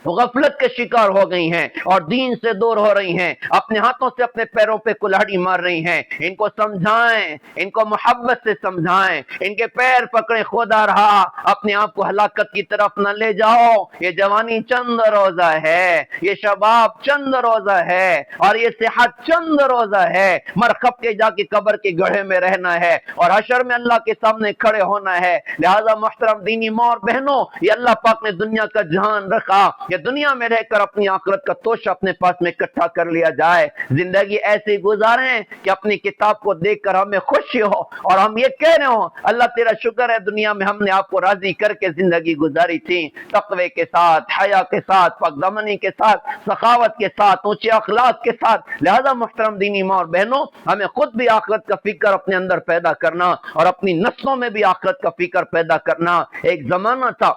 غفلت کے شکار ہو گئی ہیں اور دین سے دور ہو رہی ہیں، اپنے ہاتھوں سے اپنے پیروں پہ کلہاڑی مار رہی ہیں، ان کو سمجھائیں، ان کو محبت سے سمجھائیں، ان کے پیر پکڑیں، خدا رہا اپنے آپ کو ہلاکت کی طرف نہ لے جاؤ۔ یہ جوانی چند روزہ ہے، یہ شباب چند روزہ ہے، اور یہ صحت چند روزہ ہے۔ مرکب کے جا کے قبر کے گڑھے میں رہنا ہے اور حشر میں اللہ کے سامنے کھڑے ہونا ہے۔ لہذا محترم دینی ماں اور بہنوں، یہ اللہ پاک نے دنیا کا جہان رکھا کہ دنیا میں رہ کر اپنی آخرت کا توشہ اپنے پاس میں اکٹھا کر لیا جائے۔ زندگی ایسی گزاریں کہ اپنی کتاب کو دیکھ کر ہمیں خوشی ہو اور ہم یہ کہہ رہے ہوں اللہ تیرا شکر ہے دنیا میں ہم نے آپ کو راضی کر کے زندگی گزاری تھی، تقوی کے ساتھ، حیا کے ساتھ، پاک دامنی کے ساتھ، سخاوت کے ساتھ، اونچے اخلاق کے ساتھ۔ لہذا محترم دینی ماں اور بہنوں، ہمیں خود بھی آخرت کا فکر اپنے اندر پیدا کرنا اور اپنی نسلوں میں بھی آخرت کا فکر پیدا کرنا۔ ایک زمانہ تھا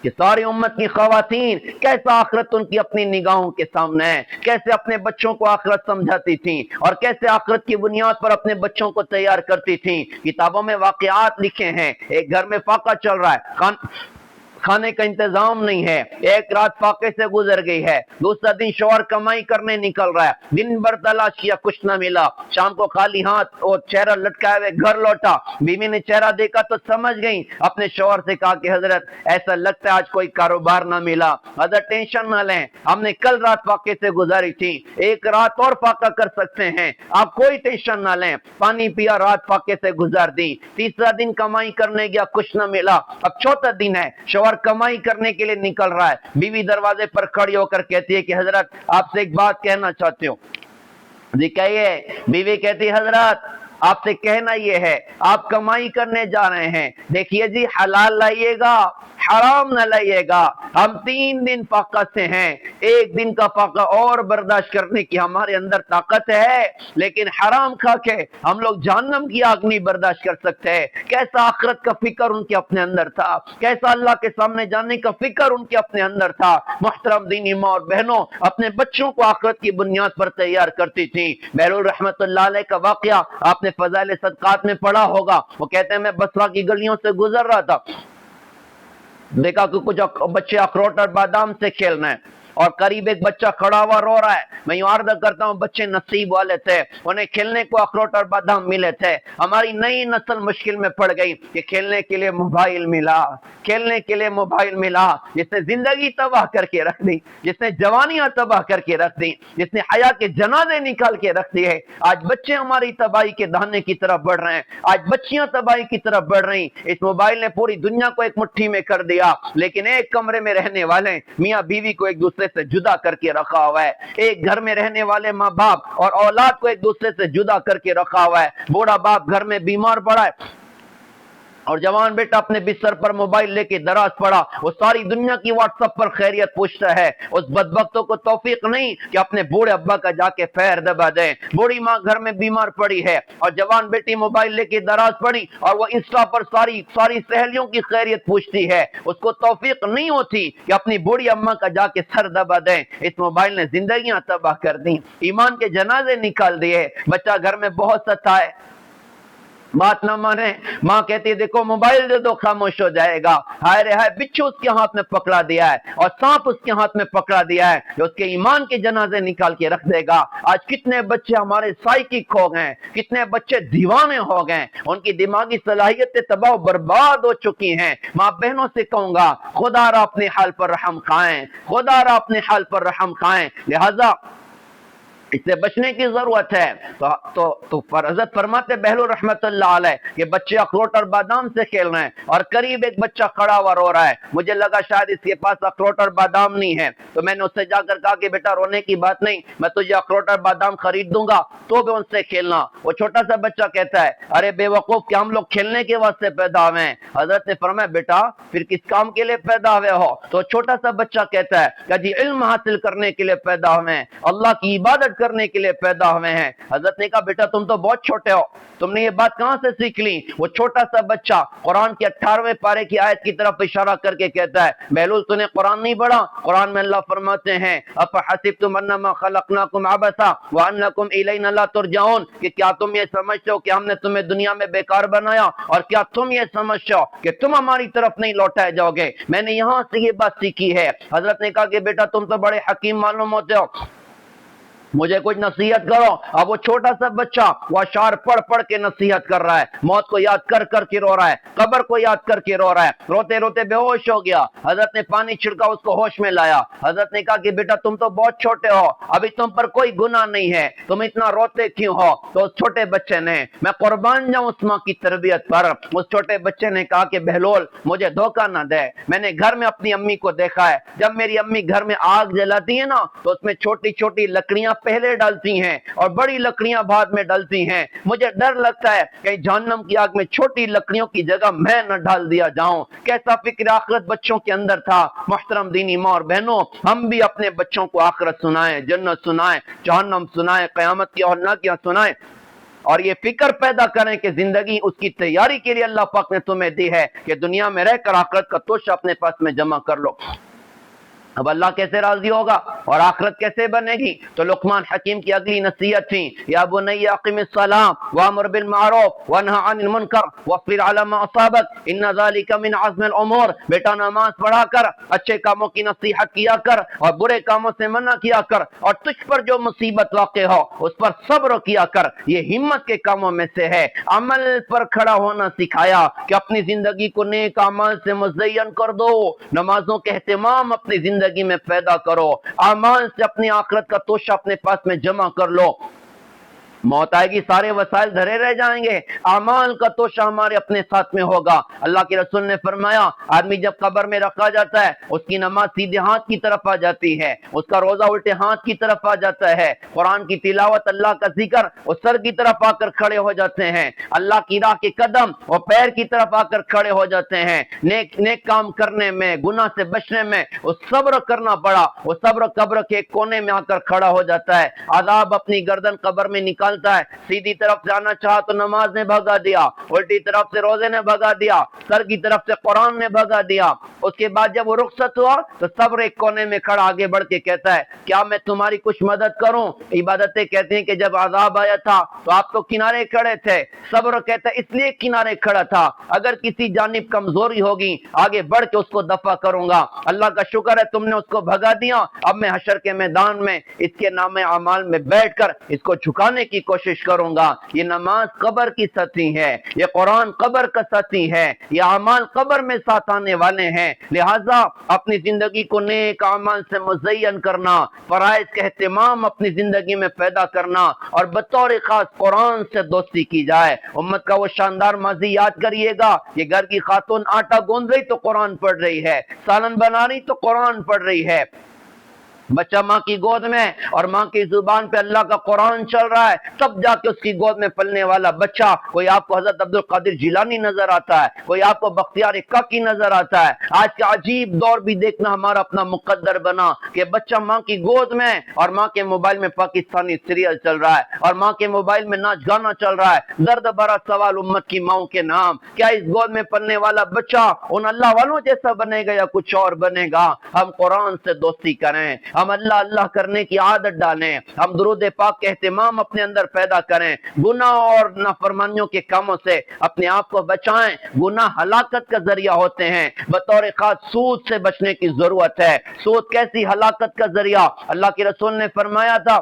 کہ ساری امت کی خواتین کیسا آخرت ان کی اپنی نگاہوں کے سامنے ہے، کیسے اپنے بچوں کو آخرت سمجھاتی تھیں اور کیسے آخرت کی بنیاد پر اپنے بچوں کو تیار کرتی تھیں۔ کتابوں میں واقعات لکھے ہیں، ایک گھر میں فاقہ چل رہا ہے، کھانے کا انتظام نہیں ہے، ایک رات فاقے سے گزر گئی ہے، دوسرا دن شوہر کمائی کرنے نکل رہا ہے، دن بھر تلاش کیا کچھ نہ ملا، شام کو خالی ہاتھ اور چہرہ لٹکائے ہوئے گھر لوٹا۔ بیوی نے چہرہ دیکھا تو سمجھ گئی، اپنے شوہر سے کہا کہ حضرت ایسا لگتا ہے آج کوئی کاروبار نہ ملا۔ حضرت ٹینشن نہ لیں، ہم نے کل رات فاقے سے گزاری تھی، ایک رات اور فاقہ کر سکتے ہیں، آپ کوئی ٹینشن نہ لیں۔ پانی پیا، رات فاقے سے گزار دی، تیسرا دن کمائی کرنے گیا، کچھ نہ ملا، اب چوتھا دن ہے، شوہر کمائی کرنے کے لیے نکل رہا ہے، بیوی دروازے پر کھڑی ہو کر کہتی ہے کہ حضرت آپ سے ایک بات کہنا چاہتی ہوں۔ جی کہیے۔ بیوی کہتی ہے حضرت آپ سے کہنا یہ ہے، آپ کمائی کرنے جا رہے ہیں، دیکھیے جی حلال لائیے گا، حرام نہ لائیے گا، ہم 3 دن فاقہ سے ہیں، ایک دن کا فاقہ اور برداشت کرنے کی ہمارے اندر طاقت ہے، لیکن حرام کھا کے ہم لوگ جہنم کی آگ نہیں برداشت کر سکتے۔ کیسا آخرت کا فکر ان کے اپنے اندر تھا، کیسا اللہ کے سامنے جانے کا فکر ان کے اپنے اندر تھا۔ محترم دینی ماں اور بہنوں، اپنے بچوں کو آخرت کی بنیاد پر تیار کرتی تھی۔ بہلول رحمت اللہ علیہ کا واقعہ آپ نے فضائل صدقات میں پڑھا ہوگا، وہ کہتے ہیں میں بصرہ کی گلیوں سے گزر رہا تھا، دیکھا کہ کچھ بچے اخروٹ اور بادام سے کھیل رہے ہیں اور قریب ایک بچہ کھڑا ہوا رو رہا ہے۔ میں یوں عرض کرتا ہوں بچے نصیب والے تھے، انہیں کھیلنے کو اخروٹ اور بادام ملے تھے۔ ہماری نئی نسل مشکل میں پڑ گئی کہ کھیلنے کے لیے موبائل ملا، کھیلنے کے لیے موبائل ملا، جس نے زندگی تباہ کر کے رکھ دی، جس نے جوانیاں تباہ کر کے رکھ دی، جس نے حیا کے جنازے نکال کے رکھ دیے۔ آج بچے ہماری تباہی کے دہانے کی طرف بڑھ رہے ہیں، آج بچیاں تباہی کی طرف بڑھ رہی۔ اس موبائل نے پوری دنیا کو ایک مٹھی میں کر دیا، لیکن ایک کمرے میں رہنے والے میاں بیوی کو ایک دوسرے سے جدا کر کے رکھا ہوا ہے۔ ایک گھر میں رہنے والے ماں باپ اور اولاد کو ایک دوسرے سے جدا کر کے رکھا ہوا ہے۔ بوڑھا باپ گھر میں بیمار پڑا ہے اور جوان بیٹا اپنے بستر پر موبائل لے کے دراز پڑا، وہ ساری دنیا کی واٹس ایپ پر خیریت پوچھتا ہے۔ اس بدبختوں کو توفیق نہیں کہ اپنے بوڑھے ابا کا جا کے پیر دبا دے۔ بوڑھی ماں گھر میں بیمار پڑی ہے اور جوان بیٹی موبائل لے کے دراز پڑی اور وہ انسٹا پر ساری سہیلیوں کی خیریت پوچھتی ہے۔ اس کو توفیق نہیں ہوتی کہ اپنی بوڑھی اماں کا جا کے سر دبا دے۔ اس موبائل نے زندگیاں تباہ کر دی، ایمان کے جنازے نکال دیے۔ بچہ گھر میں بہت ستائے، بات نہ مانے، ماں کہتی ہے دیکھو موبائل دے دو خاموش ہو جائے گا۔ ہائے رے ہائے، بچھو اس کے ہاتھ میں پکڑا دیا ہے اور سانپ اس کے ہاتھ میں پکڑا دیا ہے جو اس کے ایمان کے جنازے نکال کے رکھ دے گا۔ آج کتنے بچے ہمارے سائیکک ہو گئے، کتنے بچے دیوانے ہو گئے، ان کی دماغی صلاحیتیں تباہ و برباد ہو چکی ہیں۔ ماں بہنوں سے کہوں گا خدا را اپنے حال پر رحم کھائیں، خدا را اپنے حال پر رحم کھائیں۔ لہذا اس سے بچنے کی ضرورت ہے۔ تو حضرت فرماتے بہلول رحمت اللہ علیہ کہ بچے اخروٹ اور بادام سے کھیل رہے ہیں اور قریب ایک بچہ کھڑا ہوا رو رہا ہے۔ مجھے لگا شاید اس کے پاس اخروٹ اور بادام نہیں ہے، تو میں نے اس سے جا کر کہا کہ بیٹا رونے کی بات نہیں، میں تجھے اخروٹ اور بادام خرید دوں گا، تو بھی ان سے کھیلنا۔ وہ چھوٹا سا بچہ کہتا ہے ارے بے وقوف، کیا ہم لوگ کھیلنے کے واسطے پیدا ہوئے ہیں؟ حضرت نے فرمایا بیٹا پھر کس کام کے لیے پیدا ہوئے ہو؟ تو چھوٹا سا بچہ کہتا ہے کہ جی علم حاصل کرنے کے لیے پیدا ہوئے ہیں، اللہ کی عبادت کرنے کے لیے پیدا ہوئے ہیں۔ حضرت نے کہا بیٹا تم تو بہت چھوٹے ہو، تم نے یہ بات کہاں سے سیکھ لی؟ وہ چھوٹا سا بچہ قرآن کے 18ویں پارے کی آیت کی طرف اشارہ کر کے کہتا ہے بہلول تو نے قرآن نہیں پڑھا؟ قرآن میں اللہ فرماتے ہیں افحسبتم انما خلقناکم عبثا وانکم الینا لا ترجعون، کہ کیا تم یہ سمجھتے ہو کہ ہم نے تمہیں دنیا میں بیکار بنایا، اور کیا تم یہ سمجھتے ہو کہ تم ہماری طرف نہیں لوٹائے جاؤ گے؟ میں نے یہاں سے یہ بات سیکھی ہے۔ حضرت نے کہا کہ بیٹا تم تو بڑے حکیم معلوم ہوتے ہو، مجھے کچھ نصیحت کرو۔ اب وہ چھوٹا سا بچہ وہ اشعار پڑھ پڑھ کے نصیحت کر رہا ہے، موت کو یاد کر کر کے رو رہا ہے، قبر کو یاد کر کے رو رہا ہے، روتے روتے بے ہوش ہو گیا۔ حضرت نے پانی چھڑکا، اس کو ہوش میں لایا۔ حضرت نے کہا کہ بیٹا تم تو بہت چھوٹے ہو، ابھی تم پر کوئی گناہ نہیں ہے، تم اتنا روتے کیوں ہو؟ تو اس چھوٹے بچے نے، میں قربان جاؤں اس ماں کی تربیت پر، اس چھوٹے بچے نے کہا کہ بہلول مجھے دھوکہ نہ دے، میں نے گھر میں اپنی امی کو دیکھا ہے، جب میری امی گھر میں آگ جلاتی ہے نا تو اس میں چھوٹی چھوٹی لکڑیاں پہلے ڈالتی ہیں اور بڑی لکڑیاں بعد میں ڈالتی ہیں، مجھے ڈر لگتا ہے کہ جہنم کی آگ میں چھوٹی لکڑیوں کی جگہ میں نہ ڈال دیا جاؤں۔ کیسا فکر آخرت بچوں کے اندر تھا۔ محترم دینی ماں اور بہنوں، ہم بھی اپنے بچوں کو آخرت سنائیں، جنت سنائیں، جہنم سنائیں، قیامت کی ہولناکیاں سنائیں، اور یہ فکر پیدا کریں کہ زندگی اس کی تیاری کے لیے اللہ پاک نے تمہیں دی ہے کہ دنیا میں رہ کر آخرت کا توشہ اپنے پاس میں جمع کر لو۔ اب اللہ کیسے راضی ہوگا اور آخرت کیسے بنے گی؟ تو لقمان حکیم کی اگلی نصیحت تھی یا بنی اقم الصلاۃ وامر بالمعروف وانہا عن المنکر واصبر علی ما اصابک ان ذلک من عزم الامور، بیٹا نماز پڑھا کر، اچھے کاموں کی نصیحت کیا کر اور برے کاموں سے منع کیا کر، اور تجھ پر جو مصیبت واقع ہو اس پر صبر کیا کر، یہ ہمت کے کاموں میں سے ہے۔ عمل پر کھڑا ہونا سکھایا کہ اپنی زندگی کو نیک اعمال سے مزین کر دو، نمازوں کے اہتمام اپنی زندگی میں پیدا کرو، اعمال سے اپنی آخرت کا توشہ اپنے پاس میں جمع کر لو۔ موت آئے گی، سارے وسائل دھرے رہ جائیں گے، اعمال کا توشہ ہمارے اپنے ساتھ میں ہوگا۔ اللہ کے رسول نے فرمایا آدمی جب قبر میں رکھا جاتا ہے اس کی نماز سیدھے ہاتھ کی طرف آ جاتی ہے، اس کا روزہ الٹے ہاتھ کی طرف آ جاتا ہے، قرآن کی تلاوت، اللہ کا ذکر اس سر کی طرف آ کر کھڑے ہو جاتے ہیں، اللہ کی راہ کے قدم اور پیر کی طرف آ کر کھڑے ہو جاتے ہیں۔ نیک کام کرنے میں، گناہ سے بچنے میں وہ صبر کرنا پڑا، وہ صبر قبر کے کونے میں آ کر کھڑا ہو جاتا ہے، عذاب اپنی گردن قبر میں نکال ہے، سیدھی طرف جانا چاہا تو نماز نے بھگا دیا، الٹی طرف سے روزے نے بھگا دیا، سر کی طرف سے قرآن نے بھگا دیا۔ اس کے بعد جب وہ رخصت ہوا تو صبر ایک کونے میں کھڑا آگے بڑھ کے کہتا ہے کیا میں تمہاری کچھ مدد کروں؟ عبادتیں کہتے ہیں کہ جب عذاب آیا تھا تو آپ تو کنارے کھڑے تھے، صبر کہتا ہے اس لیے کنارے کھڑا تھا، اگر کسی جانب کمزوری ہوگی آگے بڑھ کے اس کو دفع کروں گا۔ اللہ کا شکر ہے تم نے اس کو بھگا دیا، اب میں حشر کے میدان میں اس کے نام اعمال میں بیٹھ کر اس کو جھکانے کی کوشش کروں گا۔ یہ نماز قبر کی ساتھی ہے، یہ قرآن قبر کا ساتھی ہے، یہ اعمال قبر میں ساتھ آنے والے ہیں، لہٰذا اپنی زندگی کو نیک اعمال سے مزین کرنا، فرائض کا اہتمام اپنی زندگی میں پیدا کرنا، اور بطور خاص قرآن سے دوستی کی جائے۔ امت کا وہ شاندار ماضی یاد کریے گا، یہ گھر کی خاتون آٹا گوندھ رہی تو قرآن پڑھ رہی ہے، سالن بنا رہی تو قرآن پڑھ رہی ہے، بچہ ماں کی گود میں اور ماں کی زبان پہ اللہ کا قرآن چل رہا ہے، تب جا کے اس کی گود میں پلنے والا بچہ، کوئی آپ کو حضرت عبد القادر جیلانی نظر آتا ہے، کوئی آپ کو بختیار کاکی نظر آتا ہے۔ آج کا عجیب دور بھی دیکھنا ہمارا اپنا مقدر بنا کہ بچہ ماں کی گود میں اور ماں کے موبائل میں پاکستانی سیریل چل رہا ہے اور ماں کے موبائل میں ناچ گانا چل رہا ہے۔ درد بھرا سوال امت کی ماؤں کے نام، کیا اس گود میں پلنے والا بچہ ان اللہ والوں جیسا بنے گا یا کچھ اور بنے گا؟ ہم قرآن سے دوستی کریں، ہم اللہ اللہ کرنے کی عادت ڈالیں، ہم درود پاک کے اہتمام اپنے اندر پیدا کریں، گناہ اور نافرمانیوں کے کاموں سے اپنے آپ کو بچائیں۔ گناہ ہلاکت کا ذریعہ ہوتے ہیں، بطور خاص سود سے بچنے کی ضرورت ہے۔ سود کیسی ہلاکت کا ذریعہ؟ اللہ کے رسول نے فرمایا تھا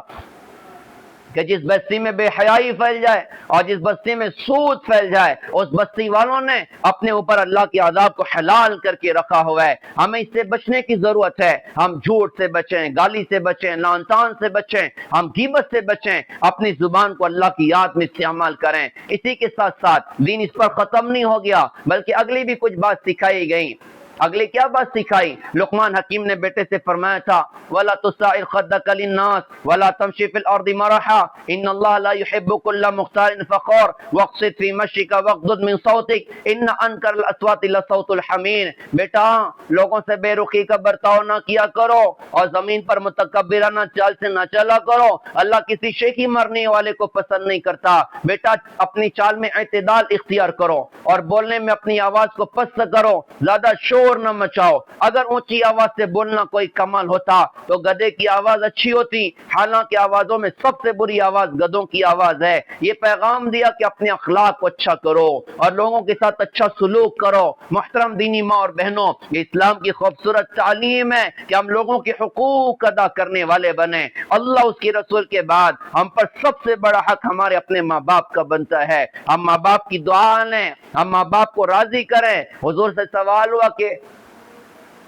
کہ جس بستی میں بے حیائی پھیل جائے اور جس بستی میں سود پھیل جائے، اس بستی والوں نے اپنے اوپر اللہ کے عذاب کو حلال کر کے رکھا ہوا ہے۔ ہمیں اس سے بچنے کی ضرورت ہے، ہم جھوٹ سے بچیں، گالی سے بچیں، لعن طعن سے بچیں، ہم غیبت سے بچیں، اپنی زبان کو اللہ کی یاد میں استعمال کریں۔ اسی کے ساتھ ساتھ دین اس پر ختم نہیں ہو گیا، بلکہ اگلی بھی کچھ بات سکھائی گئی۔ اگلی کیا بات سکھائی؟ لقمان حکیم نے بیٹے سے فرمایا تھا وَلَا تُسَعِرْ خَدَّكَ لِلنَّاسِ وَلَا تَمْشِ فِي الْأَرْضِ مَرَحًا إِنَّ اللَّهَ لَا يُحِبُّ كُلَّ مُخْتَالٍ فَخُورٍ وَاقْصِدْ فِي مَشْيِكَ وَاغْضُضْ مِنْ صَوْتِكَ إِنَّ أَنكَرَ الْأَصْوَاتِ لَصَوْتُ الْحَمِيرِ۔ بیٹا لوگوں سے بے رخی کا برتاؤ نہ کیا کرو اور زمین پر متکبرانہ چال سے نہ چلا کرو، اللہ کسی شیخی مرنے والے کو پسند نہیں کرتا۔ بیٹا اپنی چال میں اعتدال اختیار کرو اور بولنے میں اپنی آواز کو پست کرو، زیادہ شور نہ مچاؤ۔ اگر اونچی آواز سے بولنا کوئی کمال ہوتا تو گدھے کی آواز اچھی ہوتی، حالانکہ آوازوں میں سب سے بری آواز گدھوں کی آواز ہے۔ یہ پیغام دیا کہ اپنے اخلاق کو اچھا کرو اور لوگوں کے ساتھ اچھا سلوک کرو۔ محترم دینی ماں اور بہنوں، یہ اسلام کی خوبصورت تعلیم ہے کہ ہم لوگوں کے حقوق ادا کرنے والے بنیں۔ اللہ اس کے رسول کے بعد ہم پر سب سے بڑا حق ہمارے اپنے ماں باپ کا بنتا ہے۔ ہم ماں باپ کی دعا لیں، ہم ماں باپ کو راضی کریں۔ حضور سے سوال ہوا کہ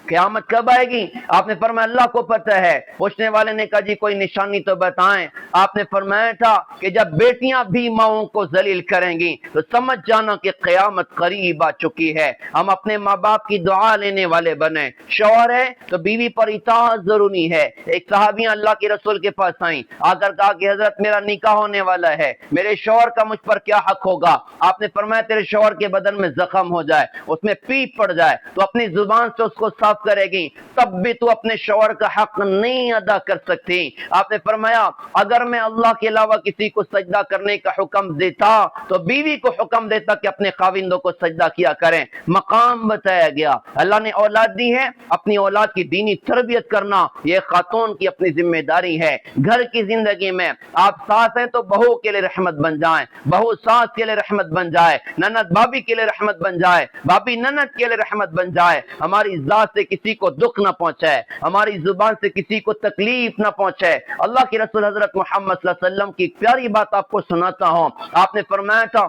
قیامت کب آئے گی؟ آپ نے فرمایا اللہ کو پتہ ہے۔ پوچھنے والے نے کہا جی کوئی نشانی تو بتائیں۔ آپ نے فرمایا تھا کہ جب بیٹیاں بھی ماؤں کو ذلیل کریں گی تو سمجھ جانا کہ قیامت قریب آ چکی ہے۔ ہم اپنے ماں باپ کی دعا لینے والے بنیں۔ شوہر ہے تو بیوی پر اطاعت ضروری ہے۔ ایک صحابیہ اللہ کے رسول کے پاس آئیں، آ کر کہا کہ حضرت میرا نکاح ہونے والا ہے، میرے شوہر کا مجھ پر کیا حق ہوگا؟ آپ نے فرمایا تیرے شوہر کے بدن میں زخم ہو جائے، اس میں پیپ پڑ جائے تو اپنی زبان سے اس کو صاف کرے گی، تب بھی تو اپنے شوہر کا حق نہیں ادا کر سکتی۔ آپ نے فرمایا اگر میں اللہ کے علاوہ کسی کو سجدہ کرنے کا حکم دیتا تو بیوی کو حکم دیتا کہ اپنے خاوندوں کو سجدہ کیا کریں۔ مقام بتایا گیا۔ اللہ نے اولاد دی ہے، اپنی اولاد کی دینی تربیت کرنا یہ خاتون کی اپنی ذمہ داری ہے۔ گھر کی زندگی میں آپ ساس ہیں تو بہو کے لیے رحمت بن جائیں، بہو ساس کے لیے رحمت بن جائے، نند بھابی کے لیے رحمت بن جائے، بھابی نند کے لیے رحمت بن جائے۔ ہماری ذات سے کسی کو دکھ نہ پہنچے، ہماری زبان سے کسی کو تکلیف نہ پہنچے۔ اللہ کے رسول حضرت محمد صلی اللہ علیہ وسلم کی پیاری بات آپ کو سناتا ہوں۔ آپ نے فرمایا تھا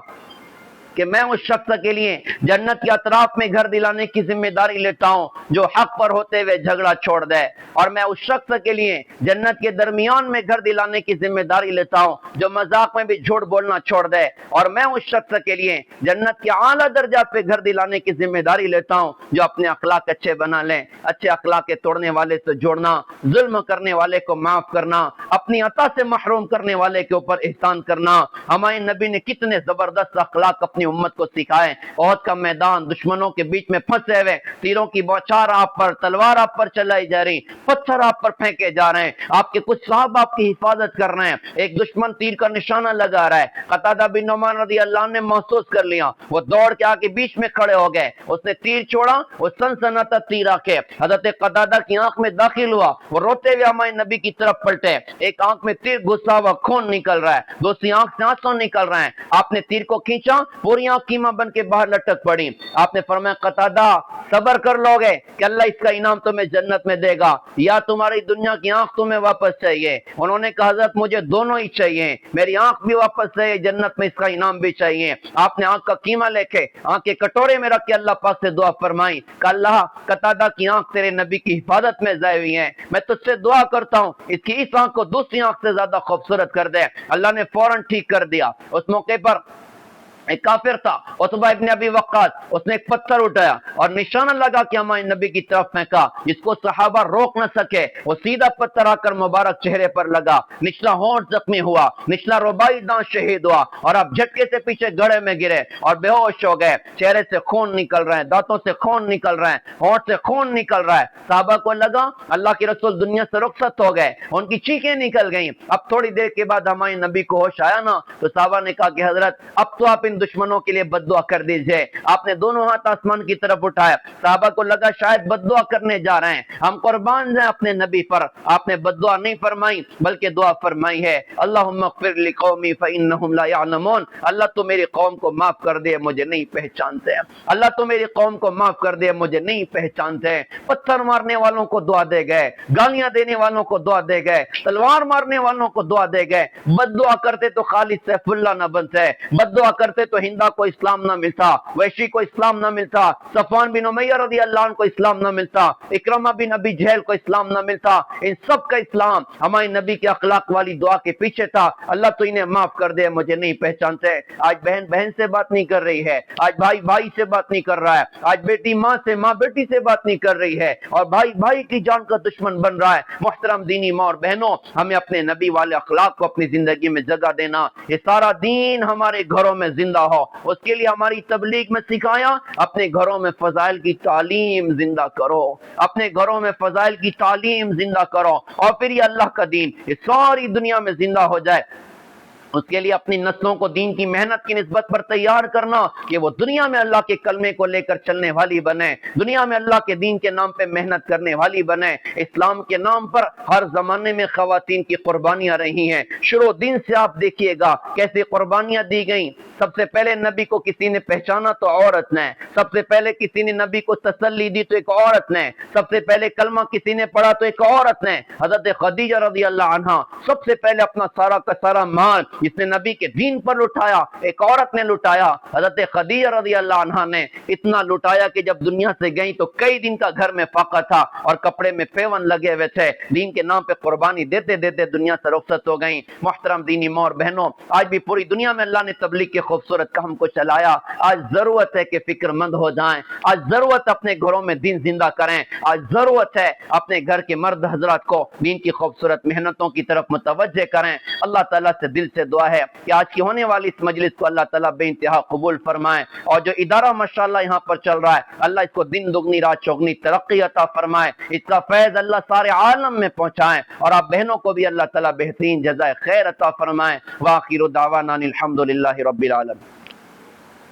کہ میں اس شخص کے لیے جنت کے اطراف میں گھر دلانے کی ذمہ داری لیتا ہوں جو حق پر ہوتے ہوئے جھگڑا چھوڑ دے، اور میں اس شخص کے لیے جنت کے درمیان میں گھر دلانے کی ذمہ داری لیتا ہوں جو مذاق میں بھی جھوٹ بولنا چھوڑ دے، اور میں اس شخص کے لیے جنت کے اعلیٰ درجات پہ گھر دلانے کی ذمہ داری لیتا ہوں جو اپنے اخلاق اچھے بنا لیں۔ اچھے اخلاق کے توڑنے والے سے جوڑنا، ظلم کرنے والے کو معاف کرنا، اپنی عطا سے محروم کرنے والے کے اوپر احسان کرنا۔ ہمارے نبی نے کتنے زبردست اخلاق اپنی امت کو سکھائے۔ عہد کا میدان، دشمنوں کے بیچ میں پھنسے ہوئے، تیروں کی بوچھار آپ پر، تلوار آپ پر چلائی جا رہی، پتھر آپ پر پھینکے جا رہے ہیں، آپ کے کچھ صحابہ آپ کی حفاظت کر رہے ہیں، ایک دشمن تیر کا نشانہ لگا رہا ہے۔ قتادہ بن نعمان رضی اللہ عنہ نے محسوس کر لیا، وہ دوڑ کے آگے بیچ میں کھڑے ہو گئے، اس نے تیر چھوڑا، وہ سنسناتا تیر آ کے حضرت قتادہ کی آنکھ میں داخل ہوا، وہ روتے ہوئے ہمارے نبی کی طرف پلٹے، ایک آنکھ میں تیر گھسا ہوا خون نکل رہا ہے، دوسری آنکھ سے آنسو نکل رہے ہیں۔ آپ نے تیر کو کھینچا، پوری آنکھ قیمہ بن کے باہر لٹک پڑی۔ آپ نے فرمایا قتادہ صبر کر لو گے کہ اللہ اس کا انعام تمہیں جنت میں دے گا، یا تمہاری دنیا کی آنکھ تمہیں واپس چاہیے؟ انہوں نے کہا حضرت مجھے دونوں ہی چاہیے، میری آنکھ بھی واپس چاہیے، جنت میں اس کا انعام بھی چاہیے۔ آپ نے آنکھ کا قیمہ لے کے آنکھ کے کٹورے میں رکھ کے اللہ پاک سے دعا فرمائی کہ اللہ قتادہ کی آنکھ تیرے نبی کی حفاظت میں ضائع ہوئی ہے، میں تجھ سے دعا کرتا ہوں اس کی اس آنکھ کو دوسری آنکھ سے زیادہ خوبصورت کر دے۔ اللہ نے فوراً ٹھیک کر دیا۔ اس موقع پر ایک کافر تھا عتبہ ابن ابی وقاص، اس نے ایک پتھر اٹھایا اور نشانہ لگا کہ ہمارے نبی کی طرف پھینکا، جس کو صحابہ روک نہ سکے، وہ سیدھا پتھر آ کر مبارک چہرے پر لگا، نچلا ہونٹ زخمی ہوا، نچلا رباعی دانت شہید ہوا، اور اب جھٹکے سے پیچھے گڑھے میں گرے اور بے ہوش ہو گئے، چہرے سے خون نکل رہے ہیں، دانتوں سے خون نکل رہے ہیں، ہونٹ سے خون نکل رہا ہے۔ صحابہ کو لگا اللہ کے رسول دنیا سے رخصت ہو گئے، ان کی چیخیں نکل گئیں۔ اب تھوڑی دیر کے بعد ہمارے نبی کو ہوش آیا نا، تو صحابہ نے کہا کہ حضرت اب تو آپ دشمنوں کے لیے بد دعا کر دیجئے۔ آپ نے دونوں ہاتھ آسمان کی طرف اٹھایا، صحابہ کو لگا شاید بد دعا کرنے جا رہے ہیں، ہم قربان جائیں اپنے نبی پر۔ آپ نے بد دعا نہیں فرمائی بلکہ دعا فرمائی ہے اللہم اغفر لقومی فانہم لا یعلمون، اللہ تو میری قوم کو معاف کر دے، مجھے نہیں پہچانتے، اللہ تو میری قوم کو معاف کر دے، مجھے نہیں پہچانتے۔ پتھر مارنے والوں کو دعا دے گئے، گالیاں دینے والوں کو دعا دے گئے، تلوار مارنے والوں کو دعا دے گئے۔ بد دعا کرتے تو خالد سیف اللہ نہ بنتے، بد دعا کرتے ہوتے تو ہندا کو اسلام نہ ملتا، وحشی کو اسلام نہ ملتا، صفوان بن امیہ رضی اللہ عنہ کو اسلام نہ ملتا، اکرمہ بن ابی جہل کو اسلام نہ ملتا۔ ان سب کا اسلام ہمارے نبی کے اخلاق والی دعا کے پیچھے تھا، اللہ تو انہیں معاف کر دے، مجھے نہیں پہچانتے۔ آج بہن بہن سے بات نہیں کر رہی ہے، آج بھائی بھائی سے بات نہیں کر رہا ہے، آج بیٹی ماں سے، ماں بیٹی سے بات نہیں کر رہی ہے، اور بھائی بھائی کی جان کا دشمن بن رہا ہے۔ محترم دینی ماں اور بہنوں، ہمیں اپنے نبی والے اخلاق کو اپنی زندگی میں جگہ دینا، یہ سارا دین ہمارے گھروں میں زندہ ہو، اس کے لیے ہماری تبلیغ میں سکھایا، اپنے گھروں میں فضائل کی تعلیم زندہ کرو، اپنے گھروں میں فضائل کی تعلیم زندہ کرو، اور پھر یہ اللہ کا دین یہ ساری دنیا میں زندہ ہو جائے۔ اس کے لیے اپنی نسلوں کو دین کی محنت کی نسبت پر تیار کرنا کہ وہ دنیا میں اللہ کے کلمے کو لے کر چلنے والی بنے، دنیا میں اللہ کے دین کے نام پہ محنت کرنے والی بنے۔ اسلام کے نام پر ہر زمانے میں خواتین کی قربانیاں رہی ہیں، شروع دن سے آپ دیکھیے گا کیسے قربانیاں دی گئیں۔ سب سے پہلے نبی کو کسی نے پہچانا تو عورت نے، سب سے پہلے کسی نے نبی کو تسلی دی تو ایک عورت نے، سب سے پہلے کلمہ کسی نے پڑھا تو ایک عورت نے۔ حضرت خدیجہ رضی اللہ عنہا سب سے پہلے اپنا سارا کا سارا مال جس نے نبی کے دین پر لٹایا، ایک عورت نے لٹایا۔ حضرت خدیجہ رضی اللہ عنہا نے اتنا لٹایا کہ جب دنیا سے گئیں تو کئی دن کا گھر میں فاقہ تھا اور کپڑے میں پیون لگے ہوئے تھے، دین کے نام پہ قربانی دیتے دیتے دنیا سے رخصت ہو گئیں۔ محترم دینی ماں اور بہنوں، آج بھی پوری دنیا میں اللہ نے تبلیغ کے خوبصورت کام کو چلایا۔ آج ضرورت ہے کہ فکر مند ہو جائیں، آج ضرورت اپنے گھروں میں دین زندہ کریں، آج ضرورت ہے اپنے گھر کے مرد حضرات کو دین کی خوبصورت محنتوں کی طرف متوجہ کریں۔ اللہ تعالیٰ سے دل سے دعا ہے کہ آج کی ہونے والی اس مجلس کو اللہ تعالیٰ بے انتہا قبول فرمائے، اور جو ادارہ ماشاءاللہ یہاں پر چل رہا ہے اللہ اس کو دن دگنی رات چوگنی ترقی عطا فرمائے، اس کا فیض اللہ سارے عالم میں پہنچائے، اور آپ بہنوں کو بھی اللہ تعالیٰ بہترین جزائے خیر عطا فرمائے۔ وآخر دعوانا الحمدللہ رب العالمین۔